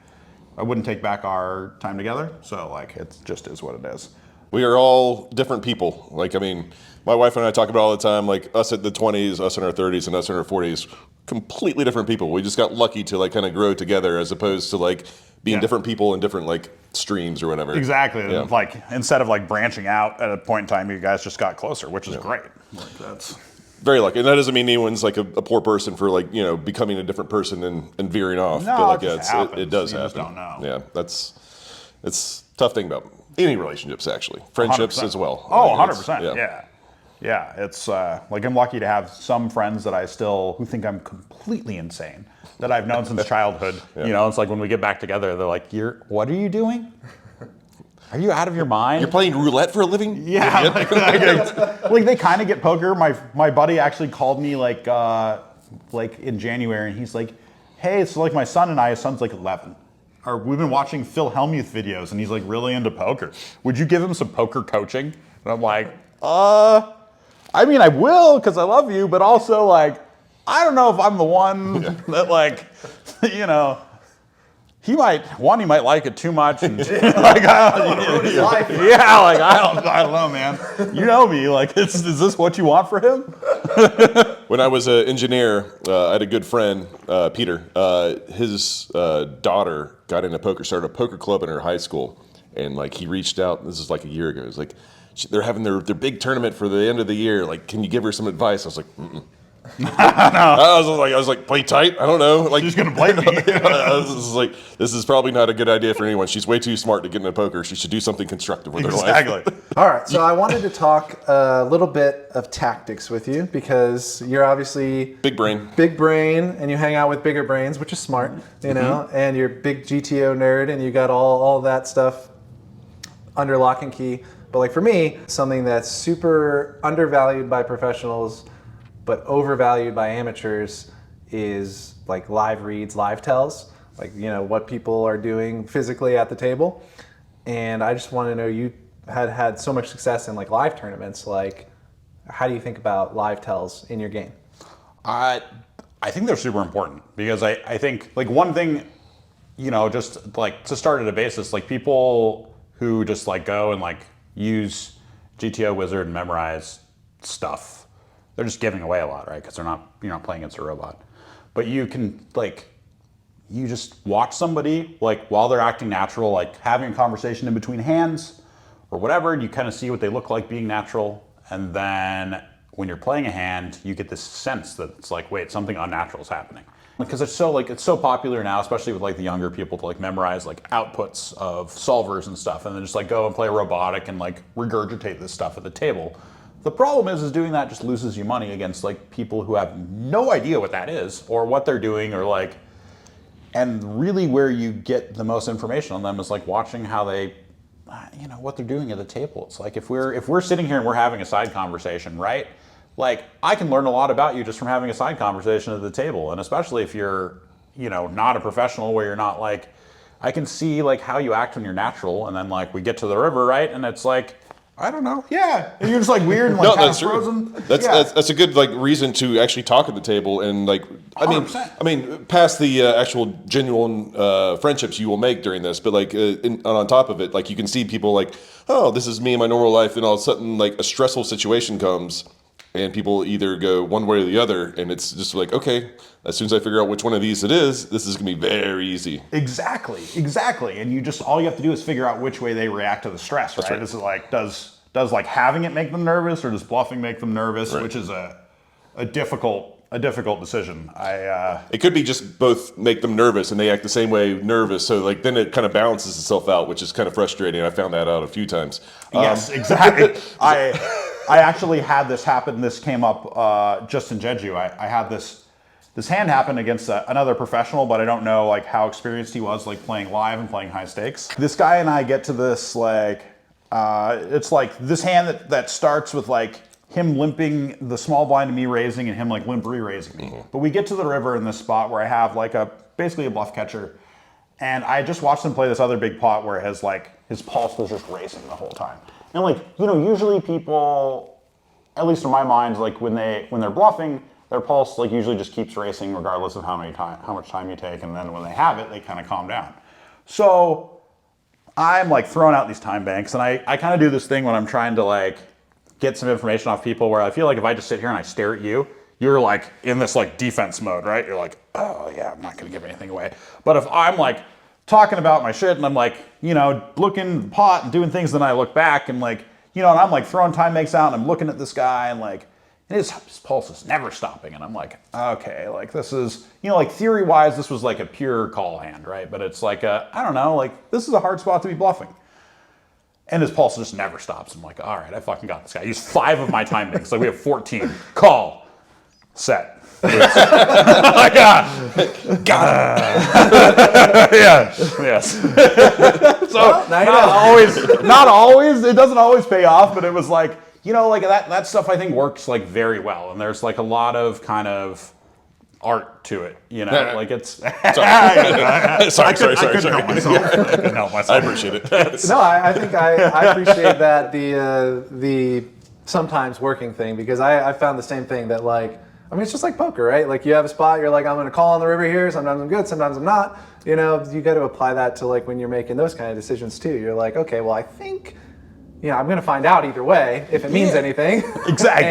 wouldn't take back our time together. So like, it just is what it is. We are all different people. Like, I mean, my wife and I talk about all the time, like us at the 20s, us in our 30s, and us in our 40s, completely different people. We just got lucky to like kind of grow together, as opposed to like being different people in different like streams or whatever. Exactly. Yeah. Like instead of like branching out at a point in time, you guys just got closer, which is great. Like, that's very lucky. And that doesn't mean anyone's like a poor person for like, becoming a different person and veering off. No, but like, it does you happen. Just don't know. Yeah, it's a tough thing about any relationships, actually. Friendships 100%. as well. Oh, 100%. Yeah, it's like I'm lucky to have some friends that who think I'm completely insane, that I've known since childhood. It's like when we get back together, they're like, what are you doing? Are you out of your mind? You're playing roulette for a living? Yeah. Like they kind of get poker. My buddy actually called me like in January, and he's like, hey, it's like my son and I, his son's like 11. We've been watching Phil Hellmuth videos, and he's like really into poker. Would you give him some poker coaching? And I'm like, I mean, I will, because I love you, but also like, I don't know if I'm the one that like, he might like it too much, and like I don't know, man. You know me, like, is this what you want for him? When I was an engineer, I had a good friend, Peter. His daughter got into poker, started a poker club in her high school, and like he reached out. This is like a year ago. It was like, they're having their big tournament for the end of the year. Like, can you give her some advice? I was like, I was like, play tight. I don't know. Like, she's gonna blame me. This is probably not a good idea for anyone. She's way too smart to get into poker. She should do something constructive with her life. Exactly. All right. So I wanted to talk a little bit of tactics with you, because you're obviously big brain, and you hang out with bigger brains, which is smart, and you're a big GTO nerd, and you got all that stuff under lock and key. But like for me, something that's super undervalued by professionals but overvalued by amateurs is like live reads, live tells, like what people are doing physically at the table. And I just want to know, you had so much success in like live tournaments, like how do you think about live tells in your game? I think they're super important, because I think like one thing, just like to start at a basis, like people who just like go and like use GTO Wizard and memorize stuff, they're just giving away a lot, right? Because you're not playing against a robot. But you can you just watch somebody like while they're acting natural, like having a conversation in between hands or whatever, and you kind of see what they look like being natural. And then when you're playing a hand, you get this sense that it's like, wait, something unnatural is happening. Because it's so popular now, especially with like the younger people, to like memorize like outputs of solvers and stuff, and then just like go and play robotic and like regurgitate this stuff at the table. The problem is doing that just loses you money against like people who have no idea what that is or what they're doing, or like, and really where you get the most information on them is like watching how they, what they're doing at the table. It's like if we're sitting here and we're having a side conversation, right? Like, I can learn a lot about you just from having a side conversation at the table. And especially if you're, not a professional, where you're not like, I can see like how you act when you're natural. And then like we get to the river, right? And it's like, I don't know. Yeah. And you're just like weird and like kind of frozen. That's a good like reason to actually talk at the table. And like, I mean, past the actual genuine friendships you will make during this, but like on top of it, like you can see people like, oh, this is me in my normal life. And all of a sudden like a stressful situation comes. and people either go one way or the other, and it's just like, okay, as soon as I figure out which one of these it is, this is gonna be very easy. Exactly. And you just, all you have to do is figure out which way they react to the stress, right? right. Is it like, does like having it make them nervous, or does bluffing make them nervous? Right. Which is a difficult decision. It could be just both make them nervous and they act the same way nervous. So like then it kind of balances itself out, which is kind of frustrating. I found that out a few times. Yes, exactly. I actually had this happen. This came up just in Jeju. I had this hand happen against another professional, but I don't know like how experienced he was like playing live and playing high stakes. This guy and I get to this like it's like this hand that starts with like him limping the small blind to me raising and him like limp re-raising me. But we get to the river in this spot where I have like basically a bluff catcher, and I just watched him play this other big pot where his pulse was just racing the whole time. And like, you know, usually people, at least in my mind, like when they're bluffing, their pulse like usually just keeps racing regardless of how much time you take, and then when they have it, they kind of calm down. So I'm like throwing out these time banks, and I kind of do this thing when I'm trying to like get some information off people where I feel like if I just sit here and I stare at you, you're like in this like defense mode, right? You're like, oh yeah, I'm not gonna give anything away. But if I'm like talking about my shit and I'm like, you know, looking at the pot and doing things, then I look back and like, you know, and I'm like throwing time banks out and I'm looking at this guy and like, and his pulse is never stopping. And I'm like, okay, like this is, you know, like theory wise, this was like a pure call hand, right? But it's like, I don't know, like this is a hard spot to be bluffing. And his pulse just never stops. I'm like, all right, I fucking got this guy. I used 5 of my time banks. Like we have 14. Call. Set. I got it. Yeah. Yes. So not always. It doesn't always pay off, but it was like, you know, like that stuff I think works like very well. And there's like a lot of kind of art to it, you know, like it's. Sorry. I couldn't help myself. I appreciate it. No, I think I appreciate that the sometimes working thing, because I found the same thing that like, I mean, it's just like poker, right? Like you have a spot, you're like, I'm going to call on the river here. Sometimes I'm good, sometimes I'm not. You know, you got to apply that to like when you're making those kind of decisions too. You're like, okay, well, I think, you know, I'm going to find out either way if it means anything. Exactly.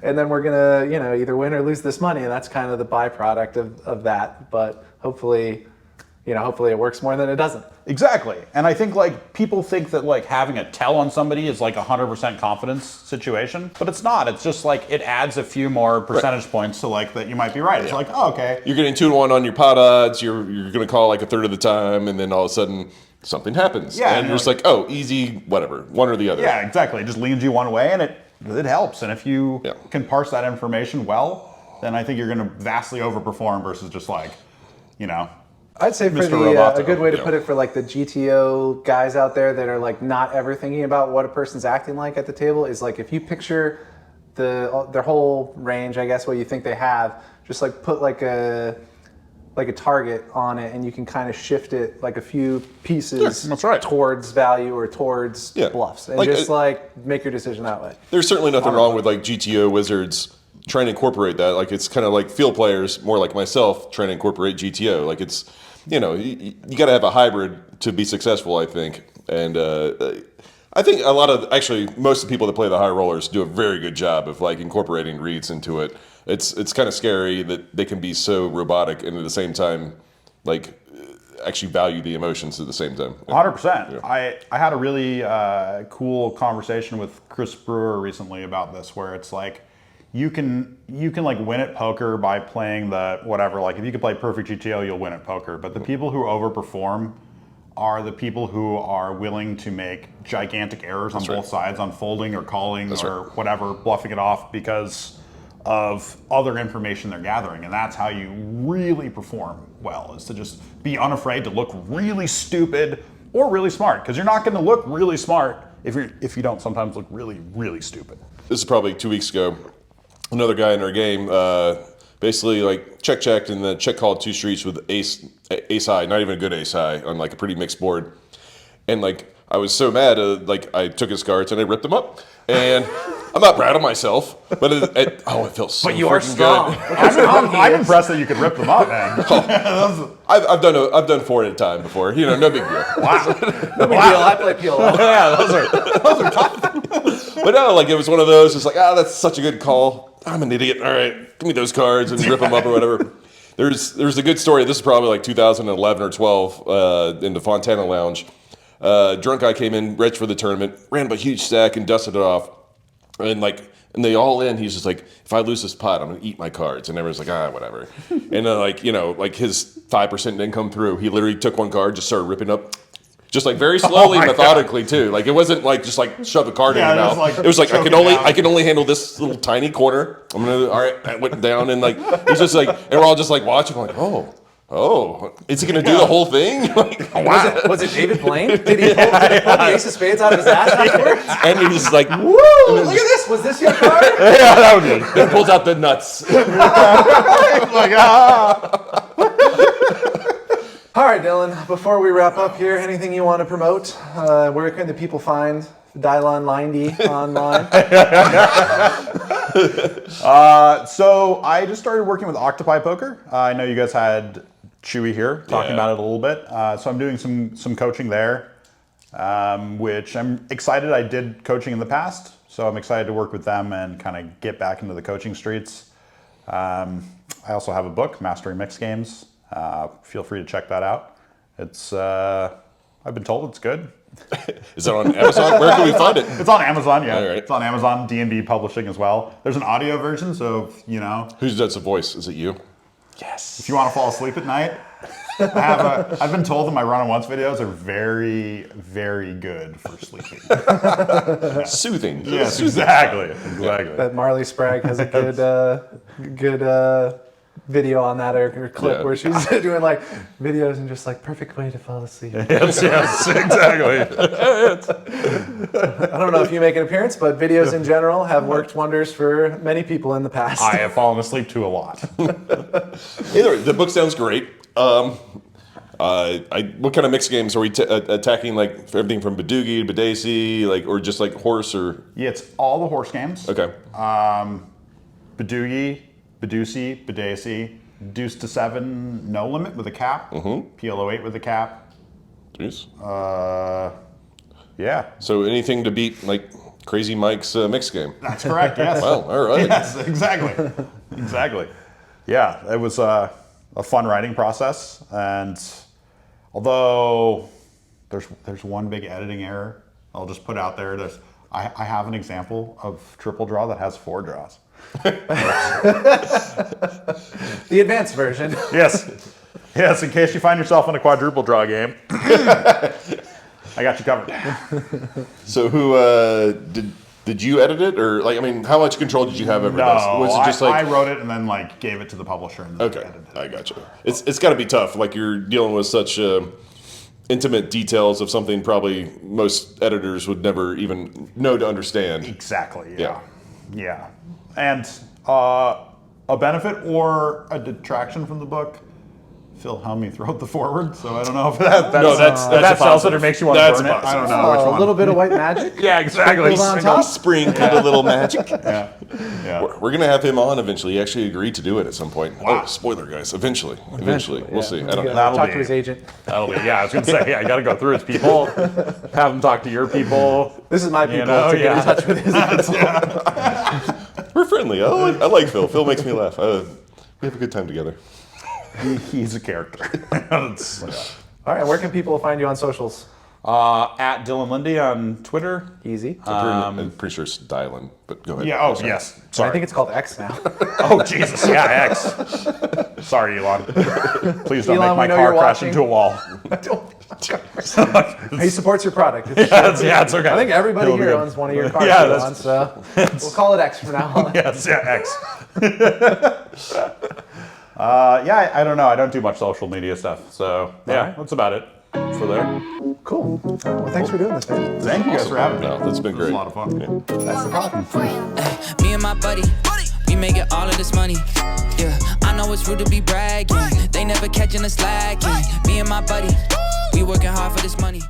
And then we're going to, you know, either win or lose this money. And that's kind of the byproduct of that. But hopefully, you know, hopefully it works more than it doesn't. Exactly. And I think like people think that like having a tell on somebody is like 100% confidence situation, but it's not. It's just like it adds a few more percentage points to like that you might be right. It's like, oh, okay. You're getting 2-1 on your pot odds. You're going to call like a third of the time, and then all of a sudden something happens. Yeah, and you're just like, oh, easy, whatever, one or the other. Yeah, exactly. It just leans you one way, and it helps. And if you can parse that information well, then I think you're going to vastly overperform versus just like, you know. I'd say for a good way to put it for like the GTO guys out there that are like not ever thinking about what a person's acting like at the table is like if you picture their whole range, I guess what you think they have, just like put like a target on it, and you can kind of shift it like a few pieces towards value or towards bluffs, and like, just like make your decision that way. There's certainly nothing wrong with like GTO wizards trying to incorporate that. Like it's kind of like field players, more like myself, trying to incorporate GTO. Like it's, you know, you got to have a hybrid to be successful, I think. And I think most of the people that play the high rollers do a very good job of like incorporating reads into it. It's kind of scary that they can be so robotic and at the same time, like actually value the emotions at the same time. 100%. Yeah. I had a really cool conversation with Chris Brewer recently about this, where it's like, you can like win at poker by playing the whatever. Like if you can play perfect GTO, you'll win at poker. But the people who overperform are the people who are willing to make gigantic errors on both sides, on folding or calling or whatever, bluffing it off because of other information they're gathering. And that's how you really perform well, is to just be unafraid to look really stupid or really smart. Because you're not going to look really smart if you don't sometimes look really, really stupid. This is probably 2 weeks ago. Another guy in our game basically like checked and then check called 2 streets with ace high, not even a good ace high, on like a pretty mixed board. And like I was so mad, like I took his cards and I ripped them up. And I'm not proud of myself, but it felt so. But you are strong. I'm impressed that you could rip them up, man. I've done 4 at a time before. You know, no big deal. Wow. No big deal. I play PLL. Yeah, those are tough. But no, like it was one of those. It's like, that's such a good call. I'm an idiot. All right, give me those cards and rip them up or whatever. There's a good story. This is probably like 2011 or 12 in the Fontana Lounge. Drunk guy came in, reached for the tournament, ran up a huge stack and dusted it off. And they all in, he's just like, if I lose this pot, I'm going to eat my cards. And everyone's like, whatever. And then his 5% didn't come through. He literally took one card, just started ripping up. Just like very slowly, methodically too. Like it wasn't like just like shove a card in your mouth. It was like I can only handle this little tiny corner. All right. I went down and he's just like, and we're all just like watching, like, oh, is he gonna do the whole thing? Wow. Was it David Blaine? Did he pull the ace of spades out of his ass afterwards? And he's like, woo! Look at this. Was this your card? Yeah, that would be. He pulls out the nuts. All right, Dylan, before we wrap up here, anything you want to promote? Where can the people find Dylan Linde online? So I just started working with Octopi Poker. I know you guys had Chewy here talking about it a little bit. So I'm doing some coaching there, which I'm excited. I did coaching in the past, so I'm excited to work with them and kind of get back into the coaching streets. I also have a book, Mastering Mixed Games. Feel free to check that out. It's I've been told it's good. Is it on Amazon? Where can we find it? It's on Amazon, yeah. All right. It's on Amazon, D&D Publishing as well. There's an audio version, so Who does the voice? Is it you? Yes. If you want to fall asleep at night, I've been told that my run-on-once videos are very, very good for sleeping. Soothing. Yes, exactly. That Marley Sprague has a good video on that or clip where she's doing like videos and just like perfect way to fall asleep. Yes, exactly. I don't know if you make an appearance, but videos in general have worked wonders for many people in the past. I have fallen asleep to a lot. Either way, the book sounds great. What kind of mixed games are we attacking? Like everything from Badoogie to Badesi, or just like horse or? Yeah, it's all the horse games. Okay. Badoogie, Badusi, Badesi, Deuce to 7, no limit with a cap. PLO 8 with a cap. Jeez. Yeah. So anything to beat like Crazy Mike's mixed game? That's correct. Yes. Well, all right. Yes, exactly. Yeah, it was a fun writing process, and although there's one big editing error, I'll just put out there. I have an example of triple draw that has 4 draws. The advanced version. Yes, in case you find yourself in a quadruple draw game, I got you covered. So who did you edit it, or how much control did you have over this? Was it just I wrote it and then gave it to the publisher and then edited it. I got you. It's got to be tough. Like you're dealing with such intimate details of something probably most editors would never even know to understand. Exactly. Yeah. And a benefit or a detraction from the book, Phil Helmuth wrote the foreword, so I don't know if that sells it or makes you want to burn it. I don't know which one. A little bit of white magic. Yeah, exactly. Sprinkle a little magic. Yeah. We're gonna have him on eventually. He actually agreed to do it at some point. Wow. Oh, spoiler, guys. Eventually. We'll see. I don't know. Talk to his agent. That'll be. Yeah, I was gonna say. Yeah, I got to go through his people. Have him talk to your people. This is my people to get in touch with his people. We're friendly. I like Phil. Phil makes me laugh. We have a good time together. He's a character. All right, where can people find you on socials? At Dylan Linde on Twitter. Easy. I'm pretty sure it's Dylan, but go ahead. Yeah. Oh, yes. Sorry. I think it's called X now. Oh, Jesus. Yeah, X. Sorry, Elon. Please don't Elon, make my car crash into a wall. He supports your product. It's okay. I think everybody here owns one of your cars, Elon, so we'll call it X from now on. Yes, X. I don't know. I don't do much social media stuff. So, that's about it for there. Cool. Well, thanks for doing this, man. Thank you guys for having me. No, that's been great. It was a lot of fun. Yeah. That's the problem. Me and my buddy, we making all of this money. Yeah, I know it's rude to be bragging. They never catching us slacking. Me and my buddy, we working hard for this money.